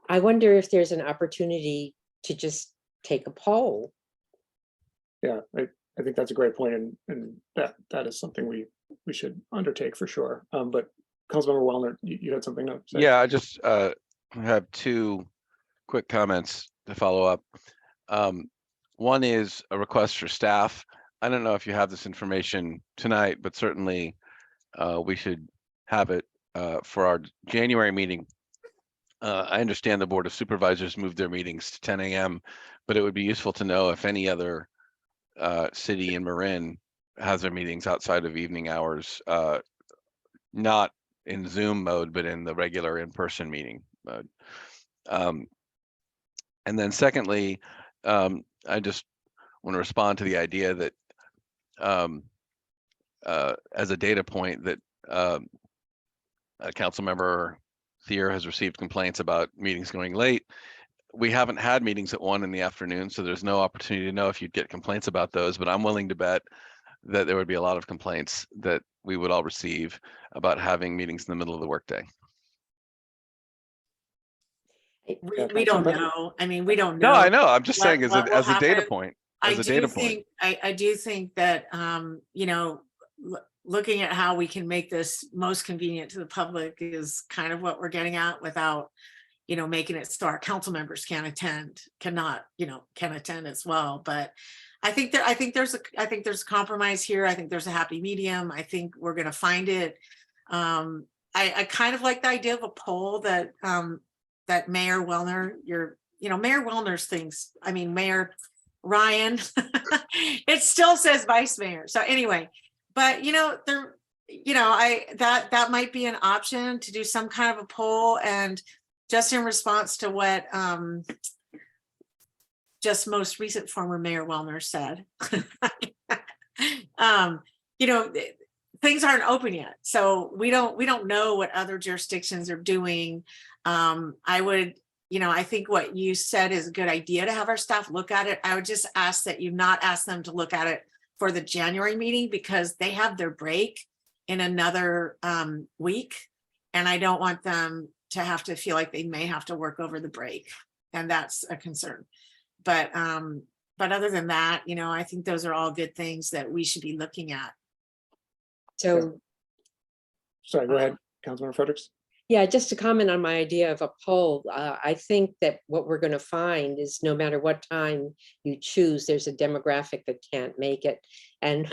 I wonder if there's an opportunity to just take a poll. Yeah, I think that's a great point, and that is something we should undertake for sure. But Councilmember Wellner, you had something to say? Yeah, I just have 2 quick comments to follow up. One is a request for staff. I don't know if you have this information tonight, but certainly we should have it for our January meeting. I understand the Board of Supervisors moved their meetings to 10 a.m., but it would be useful to know if any other city in Marin has their meetings outside of evening hours, not in Zoom mode, but in the regular in-person meeting mode. And then secondly, I just want to respond to the idea that as a data point that council member Thier has received complaints about meetings going late. We haven't had meetings at 1 in the afternoon, so there's no opportunity to know if you'd get complaints about those, but I'm willing to bet that there would be a lot of complaints that we would all receive about having meetings in the middle of the workday. We don't know. I mean, we don't know. No, I know. I'm just what- saying as what will a data happen. point. I As a do data think, point. I do think that, you know, looking at how we can make this most convenient to the public is kind of what we're getting at without, you know, making it so our council members can attend, can attend as well. But I think there's a compromise here. I think there's a happy medium. I think we're going to find it. I kind of like the idea of a poll that, that Mayor Wellner, Mayor Wellner's things. I mean, Mayor Ryan, it still says vice mayor. So anyway, but that might be an option to do some kind of a poll, and just in response to what just most recent former Mayor Wellner said, things aren't open yet. So we don't know what other jurisdictions are doing. I think what you said is a good idea to have our staff look at it. I would just ask that you not ask them to look at it for the January meeting, because they have their break in another week. And I don't want them to have to feel like they may have to work over the break. And that's a concern. But other than that, I think those are all good things that we should be looking at. So, Sorry, go ahead, Councilmember Fredericks. yeah, just to comment on my idea of a poll, I think that what we're going to find is no matter what time you choose, there's a demographic that can't make it. And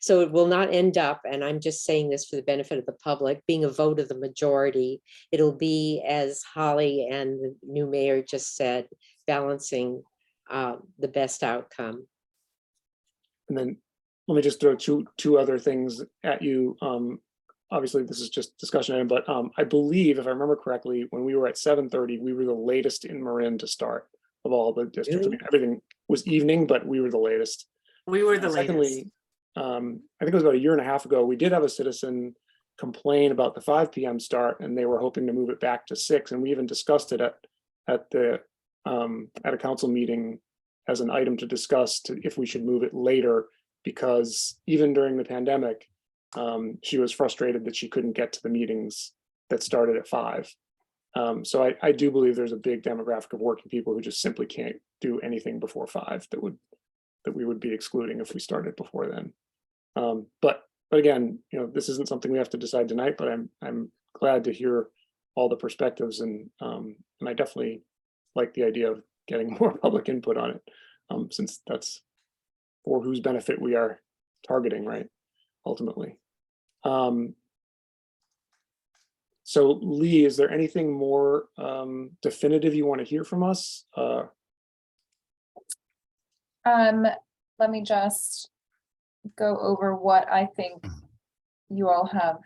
so it will not end up, and I'm just saying this for the benefit of the public, being a vote of the majority. It'll be, as Holly and the new mayor just said, balancing the best outcome. And then let me just throw two other things at you. Obviously, this is just discussion item, but I believe, if I remember correctly, when we were at 7:30, we were the latest in Marin to start of all the districts. I mean, everything was evening, but we were the latest. We were the latest. Secondly, I think it was about a year and a half ago, we did have a citizen complain about the 5 p.m. start, and they were hoping to move it back to 6. And we even discussed it at a council meeting as an item to discuss if we should move it later, because even during the pandemic, she was frustrated that she couldn't get to the meetings that started at 5. So I do believe there's a big demographic of working people who just simply can't do anything before 5 that we would be excluding if we started before then. But again, this isn't something we have to decide tonight, but I'm glad to hear all the perspectives, and I definitely like the idea of getting more public input on it, since that's for whose benefit we are targeting, right? Ultimately. So Lee, is there anything more definitive you want to hear from us? Let me just go over what I think you all have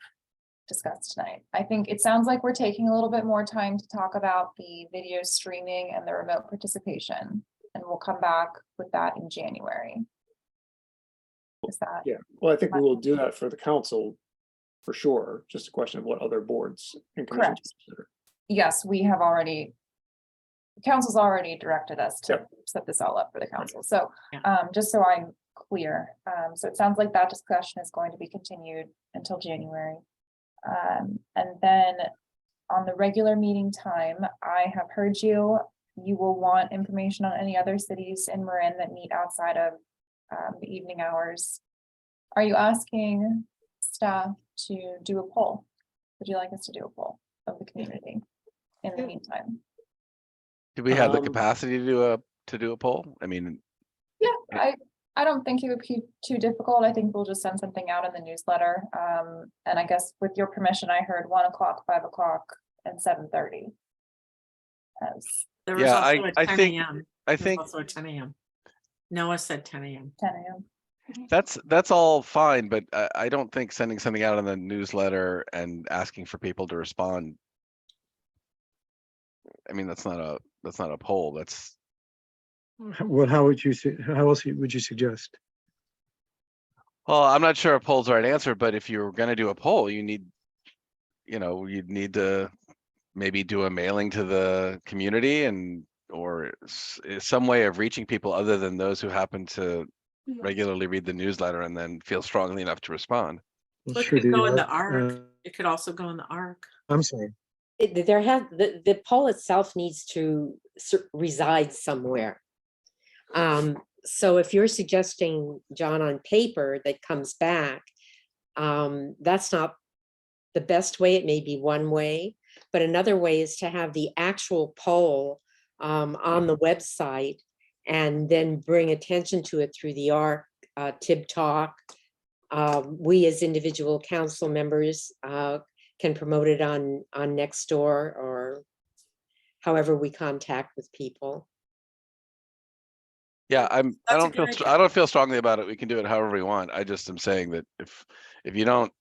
discussed tonight. I think it sounds like we're taking a little bit more time to talk about the video streaming and the remote participation, and we'll come back with that in January. Is that? Yeah, well, I think we will do that for the council for sure. Just a question of what other boards and commissions consider. Yes, we have already, the council's already directed us to set this all up for the council. So just so I'm clear, so it sounds like that discussion is going to be continued until January. And then on the regular meeting time, I have heard you will want information on any other cities in Marin that meet outside of the evening hours. Are you asking staff to do a poll? Would you like us to do a poll of the community in the meantime? Do we have the capacity to do a poll? I mean, yeah, I don't think it would be too difficult. I think we'll just send something out in the newsletter. And I guess with your permission, I heard 1 o'clock, 5 o'clock, and 7:30. There was also a 10 a.m. I think also a 10 a.m. Noah said 10 a.m. 10 a.m. That's all fine, but I don't think sending something out in the newsletter and asking for people to respond. I mean, that's not a poll. That's Well, how would you, how else would you suggest? well, I'm not sure a poll's the right answer, but if you're going to do a poll, you'd need to maybe do a mailing to the community or some way of reaching people other than those who happen to regularly read the newsletter and then feel strongly enough to respond. Well, It sure, could go in the ARC, ARC. It could also go in the ARC. I'm sorry. The poll itself needs to reside somewhere. So if you're suggesting, John, on paper that comes back, that's not the best way. It may be one way, but another way is to have the actual poll on the website and then bring attention to it through the ARC, Tib Talk. We as individual council members can promote it on Nextdoor or however we contact with people. Yeah, I That's a don't feel good idea. I don't feel strongly about it. We can do it however we want. I just am saying that if you don't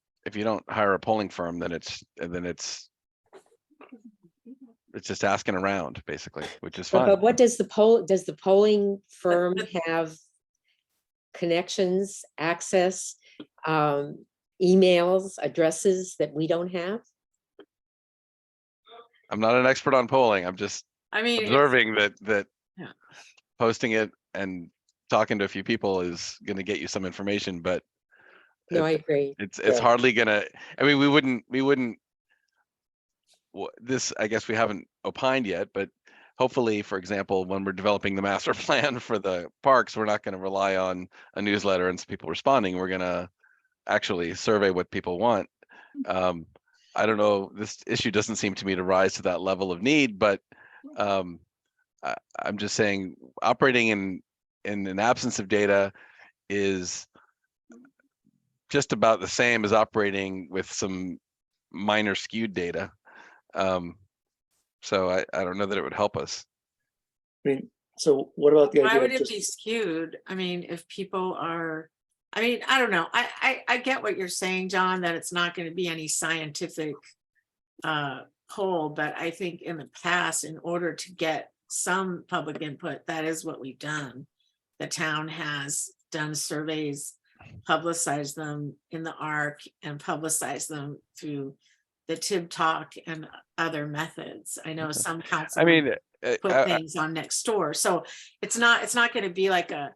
hire a polling firm, then it's just asking around basically, which is fine. But what does the polling firm have connections, access, emails, addresses that we don't have? I'm not an expert on polling. I'm just I mean, observing that Yeah. posting it and talking to a few people is going to get you some information, but No, I agree. it's Yeah. hardly gonna. I mean, we wouldn't. This, I guess, we haven't opined yet, but hopefully, for example, when we're developing the master plan for the parks, we're not going to rely on a newsletter and some people responding. We're going to actually survey what people want. I don't know. This issue doesn't seem to me to rise to that level of need, but I'm just saying, operating in an absence of data is just about the same as operating with some minor skewed data. So I don't know that it would help us. I mean, so what about the why idea would of it be just, skewed? I mean, if people are, I mean, I don't know. I get what you're saying, John, that it's not going to be any scientific poll, but I think in the past, in order to get some public input, that is what we've done. The town has done surveys, publicized them in the ARC and publicized them through the Tib Talk and other methods. I know some council I mean, put things on Nextdoor. So it's not going to be like a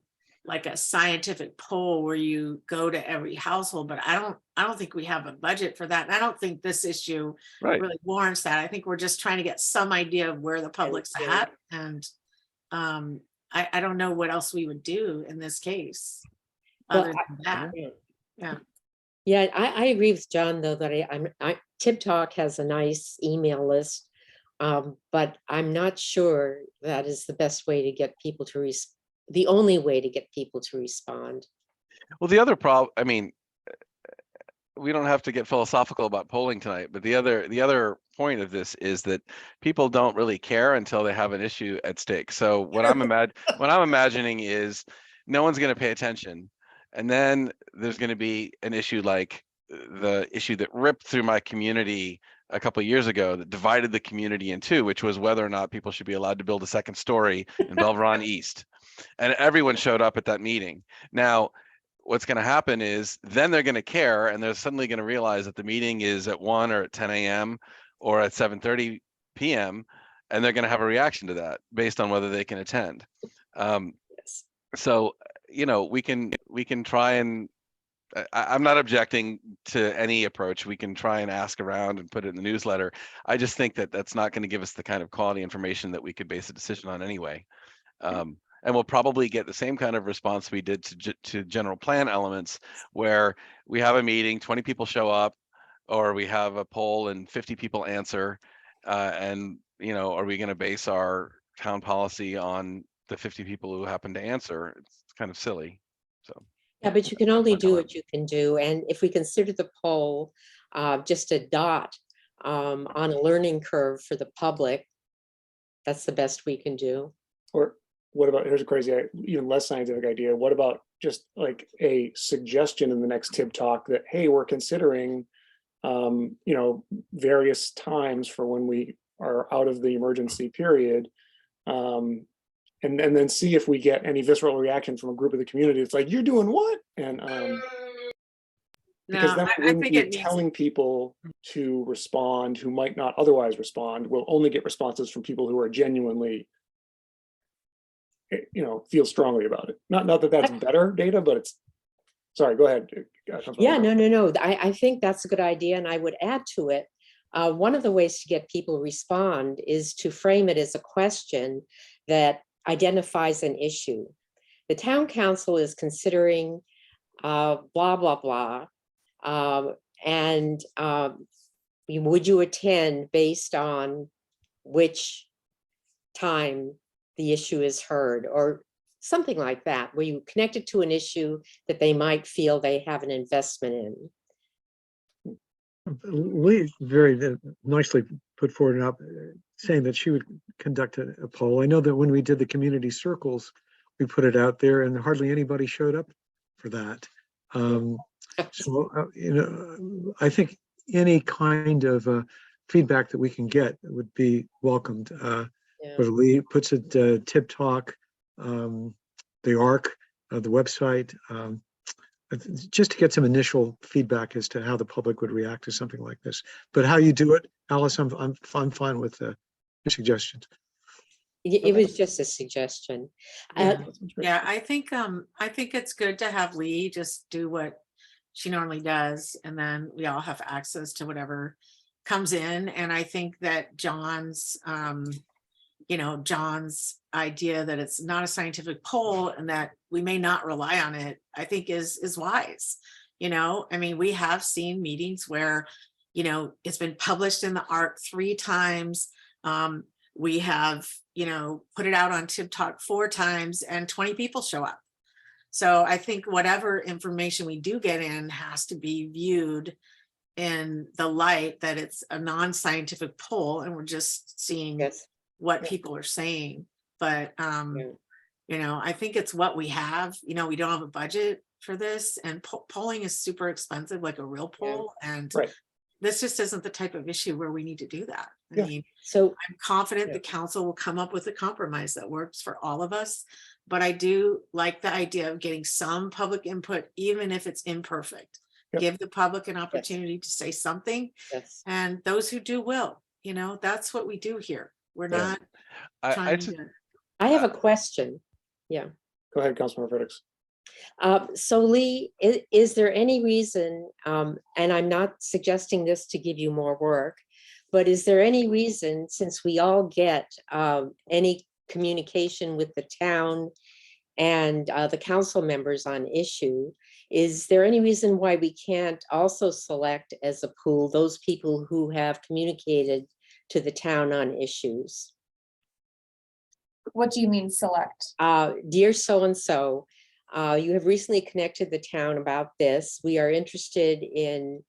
scientific poll where you go to every household, but I don't think we have a budget for that. And I don't think this issue right. really warrants that. I think we're just trying to get some idea of where the public's at. And I don't know what else we would do in this case. Well, Other than that. Yeah, I agree with John, though, that Tib Talk has a nice email list, but I'm not sure that is the best way to get people to the only way to get people to respond. Well, the other problem, I mean, we don't have to get philosophical about polling tonight, but the other point of this is that people don't really care until they have an issue at stake. So what I'm imagining is no one's going to pay attention. And then there's going to be an issue like the issue that ripped through my community a couple of years ago that divided the community in two, which was whether or not people should be allowed to build a second story in Belveron East. And everyone showed up at that meeting. Now, what's going to happen is then they're going to care and they're suddenly going to realize that the meeting is at 1 or at 10 a.m. or at 7:30 p.m. and they're going to have a reaction to that based on whether they can attend. So, we can try and I'm not objecting to any approach. We can try and ask around and put it in the newsletter. I just think that that's not going to give us the kind of quality information that we could base a decision on anyway. And we'll probably get the same kind of response we did to general plan elements, where we have a meeting, 20 people show up, or we have a poll and 50 people answer. And, are we going to base our town policy on the 50 people who happen to answer? It's kind of silly. So. Yeah, but you can only do what you can do. And if we consider the poll just a dot on a learning curve for the public, that's the best we can do. or what about, here's a crazy, even less scientific idea. What about just like a suggestion in the next TIB talk that, hey, we're considering, various times for when we are out of the emergency period. And then see if we get any visceral reaction from a group of the community. It's like, you're doing what? And because No, then I we wouldn't think be it needs, telling people to respond who might not otherwise respond. We'll only get responses from people who are genuinely, feel strongly about it. Not that that's better data, but it's, sorry, go ahead. Yeah, no. I think that's a good idea. And I would add to it, one of the ways to get people to respond is to frame it as a question that identifies an issue. The town council is considering blah, blah, blah. Would you attend based on which time the issue is heard, or something like that, where you connect it to an issue that they might feel they have an investment in. Lee very nicely put forward saying that she would conduct a poll. I know that when we did the community circles, we put it out there and hardly anybody showed up for that. I think any kind of feedback that we can get would be welcomed. Whether Lee puts it, Tip Talk, the ARC, the website, just to get some initial feedback as to how the public would react to something like this. But how you do it, Alice, I'm fine with your suggestions. It was just a suggestion. yeah, I think it's good to have Lee just do what she normally does, and then we all have access to whatever comes in. And I think that John's idea that it's not a scientific poll and that we may not rely on it, I think is wise. I mean, we have seen meetings where, it's been published in the ARC 3 times. We have, put it out on Tib Talk 4 times and 20 people show up. So I think whatever information we do get in has to be viewed in the light that it's a non-scientific poll and we're just seeing what people are saying. But, I think it's what we have. We don't have a budget for this, and polling is super expensive, like a real poll. And this just isn't the type of issue where we need to do that. I mean, so I'm confident the council will come up with a compromise that works for all of us. But I do like the idea of getting some public input, even if it's imperfect. Give the public an opportunity to say something. And those who do will, that's what we do here. We're not trying to. I have a question. Yeah. Go ahead, Councilmember Fredericks. So Lee, is there any reason, and I'm not suggesting this to give you more work, but is there any reason, since we all get any communication with the town and the council members on issue, is there any reason why we can't also select as a pool those people who have communicated to the town on issues? What do you mean select? Dear so-and-so, you have recently connected the town about this. We are interested in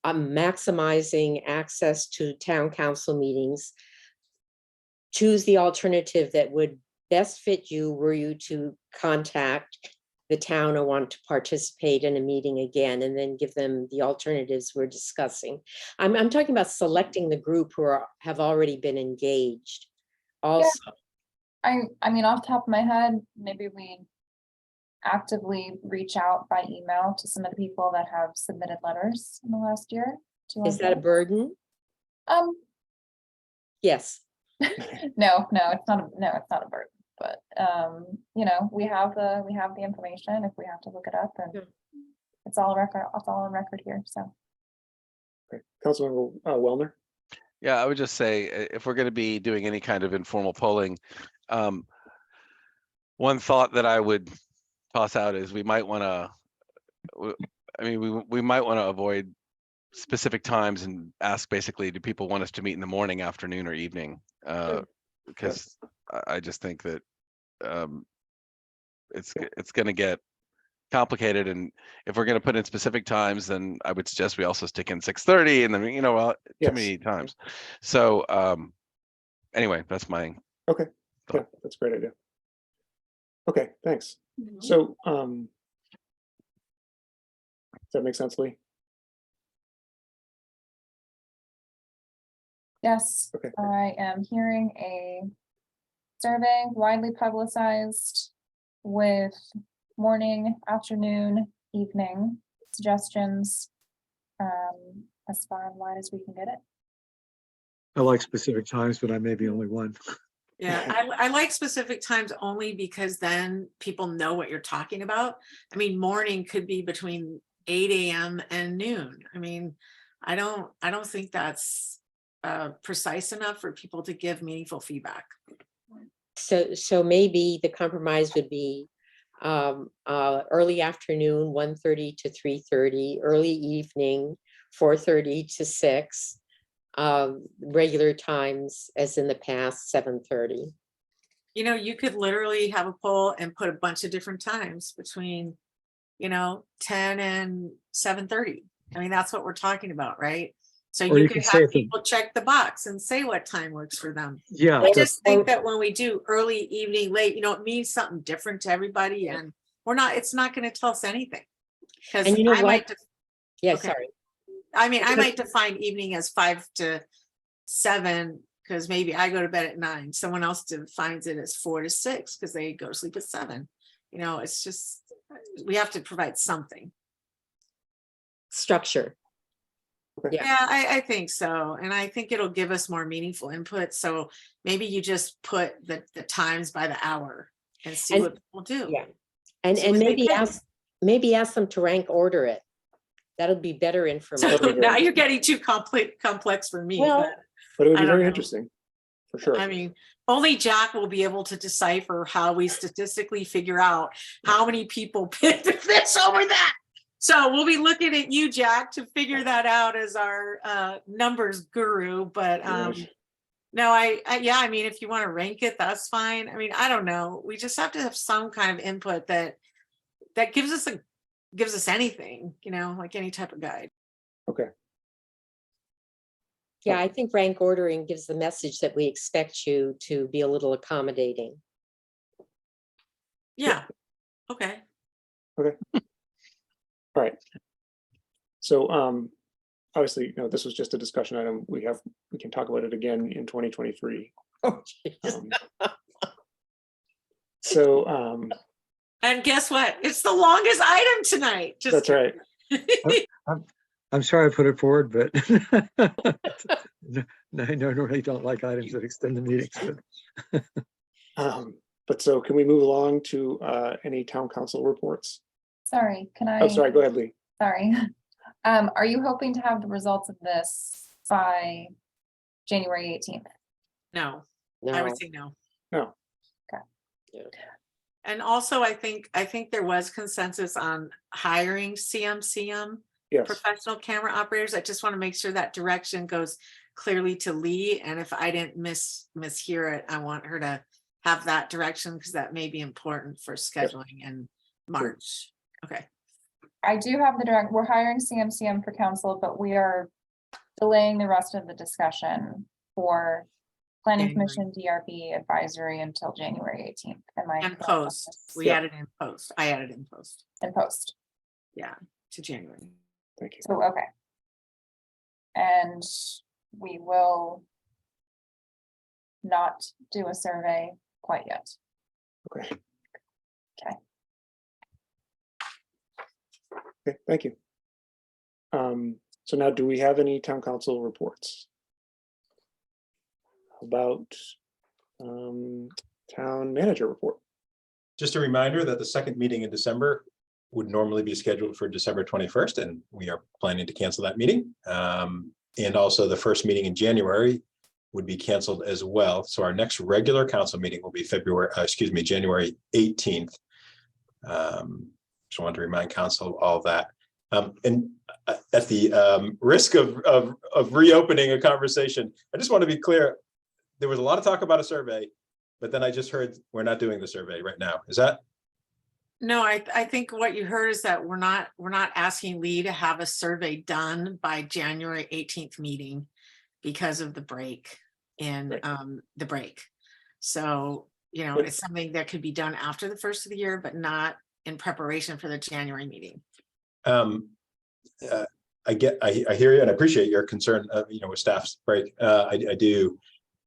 maximizing access to town council meetings. Choose the alternative that would best fit you were you to contact the town or want to participate in a meeting again, and then give them the alternatives we're discussing. I'm talking about selecting the group who have already been engaged also. I mean, off the top of my head, maybe we actively reach out by email to some of the people that have submitted letters in the last year. Is that a burden? Yes. No, it's not a burden, but we have the information if we have to look it up, and it's all on record here. So. Okay. Councilmember Wellner. Yeah, I would just say, if we're going to be doing any kind of informal polling, one thought that I would toss out is we might want to, we might want to avoid specific times and ask basically, do people want us to meet in the morning, afternoon, or evening? Because I just think that it's going to get complicated, and if we're going to put in specific times, then I would suggest we also stick in 6:30, and then too many times. So anyway, that's my okay. Yeah, that's a great idea. Okay, thanks. So, does that make sense, Lee? Yes, Okay. I am hearing a survey widely publicized with morning, afternoon, evening suggestions. As far and wide as we can get it. I like specific times, but I may be only one. Yeah, I like specific times only because then people know what you're talking about. I mean, morning could be between 8 AM and noon. I mean, I don't think that's precise enough for people to give meaningful feedback. So maybe the compromise would be early afternoon, 1:30 to 3:30, early evening, 4:30 to 6, regular times as in the past, 7:30. You know, you could literally have a poll and put a bunch of different times between, 10 and 7:30. I mean, that's what we're talking about, right? So Or you you could could say have at the- people check the box and say what time works for them. Yeah. I the- just think that when we do early, evening, late, it means something different to everybody, and it's not going to tell us anything. Because And you know I might, what? Yeah, okay. sorry. I mean, I might define evening as 5 to 7 because maybe I go to bed at 9. Someone else defines it as 4 to 6 because they go to sleep at 7. It's just, we have to provide something. Structure. Yeah, I think so. And I think it'll give us more meaningful input. So maybe you just put the times by the hour and see And- what people do. Yeah. And See what they maybe pick. ask them to rank order it. That'll be better information. So now you're getting too complex for me. Well, But it would I be don't very know. interesting, for sure. I mean, only Jack will be able to decipher how we statistically figure out how many people picked this over that. So we'll be looking at you, Jack, to figure that out as our numbers guru. But Yes. no, I mean, if you want to rank it, that's fine. I mean, I don't know. We just have to have some kind of input that gives us anything, like any type of guide. Okay. Yeah, I think rank ordering gives the message that we expect you to be a little accommodating. Yeah. Okay. All right. So obviously, this was just a discussion item. We can talk about it again in 2023. Oh, jeez. So And guess what? It's the longest item tonight. Just that's right. I'm sorry I put it forward, but I normally don't like items that extend the meetings. But so can we move along to any town council reports? Sorry, can I? Oh, sorry, go ahead, Lee. Sorry. Are you hoping to have the results of this by January 18th? no. No. I would say no. No. Okay. Yeah. And also, I think there was consensus on hiring CM Yes. professional camera operators. I just want to make sure that direction goes clearly to Lee. And if I didn't mishear it, I want her to have that direction because that may be important for scheduling in March. Okay. I do have we're hiring CM for council, but we are delaying the rest of the discussion for planning January. commission, DRB advisory until January 18th. Am I And correct on post. this? We added in post. I added in post. And post. Yeah, to January. Thank you. So, okay. And we will not do a survey quite yet. Okay. Okay. Okay, thank you. So now, do we have any town council reports? How about town manager report? Just a reminder that the second meeting in December would normally be scheduled for December 21st, and we are planning to cancel that meeting. And also the first meeting in January would be canceled as well. So our next regular council meeting will be January 18th. Just wanted to remind council of all that. And at the risk of reopening a conversation, I just want to be clear. There was a lot of talk about a survey, but then I just heard we're not doing the survey right now. Is that? No, I think what you heard is that we're not asking Lee to have a survey done by January 18th meeting because of the break in Right. the break. So you know, But- it's something that could be done after the first of the year, but not in preparation for the January meeting. I hear you and I appreciate your concern, you know, with staff's break. I do.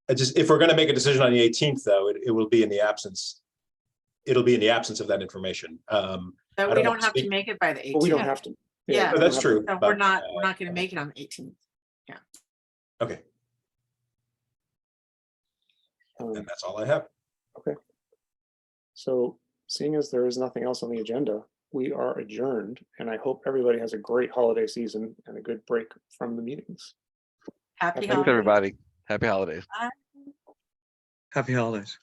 If we're going to make a decision on the 18th, though, it will be in the absence. It'll be in the absence of that information. I But we don't don't want to have to speak- make it by the But we don't 18th. have to. Yeah, we that's don't have to- true. So we're but, not going to make it on the 18th. Okay, Um, and that's all I have. So seeing as there is nothing else on the agenda, we are adjourned, and I hope everybody has a great holiday season and a good break from the meetings. Happy Thanks, holidays. everybody. Happy holidays. Happy holidays.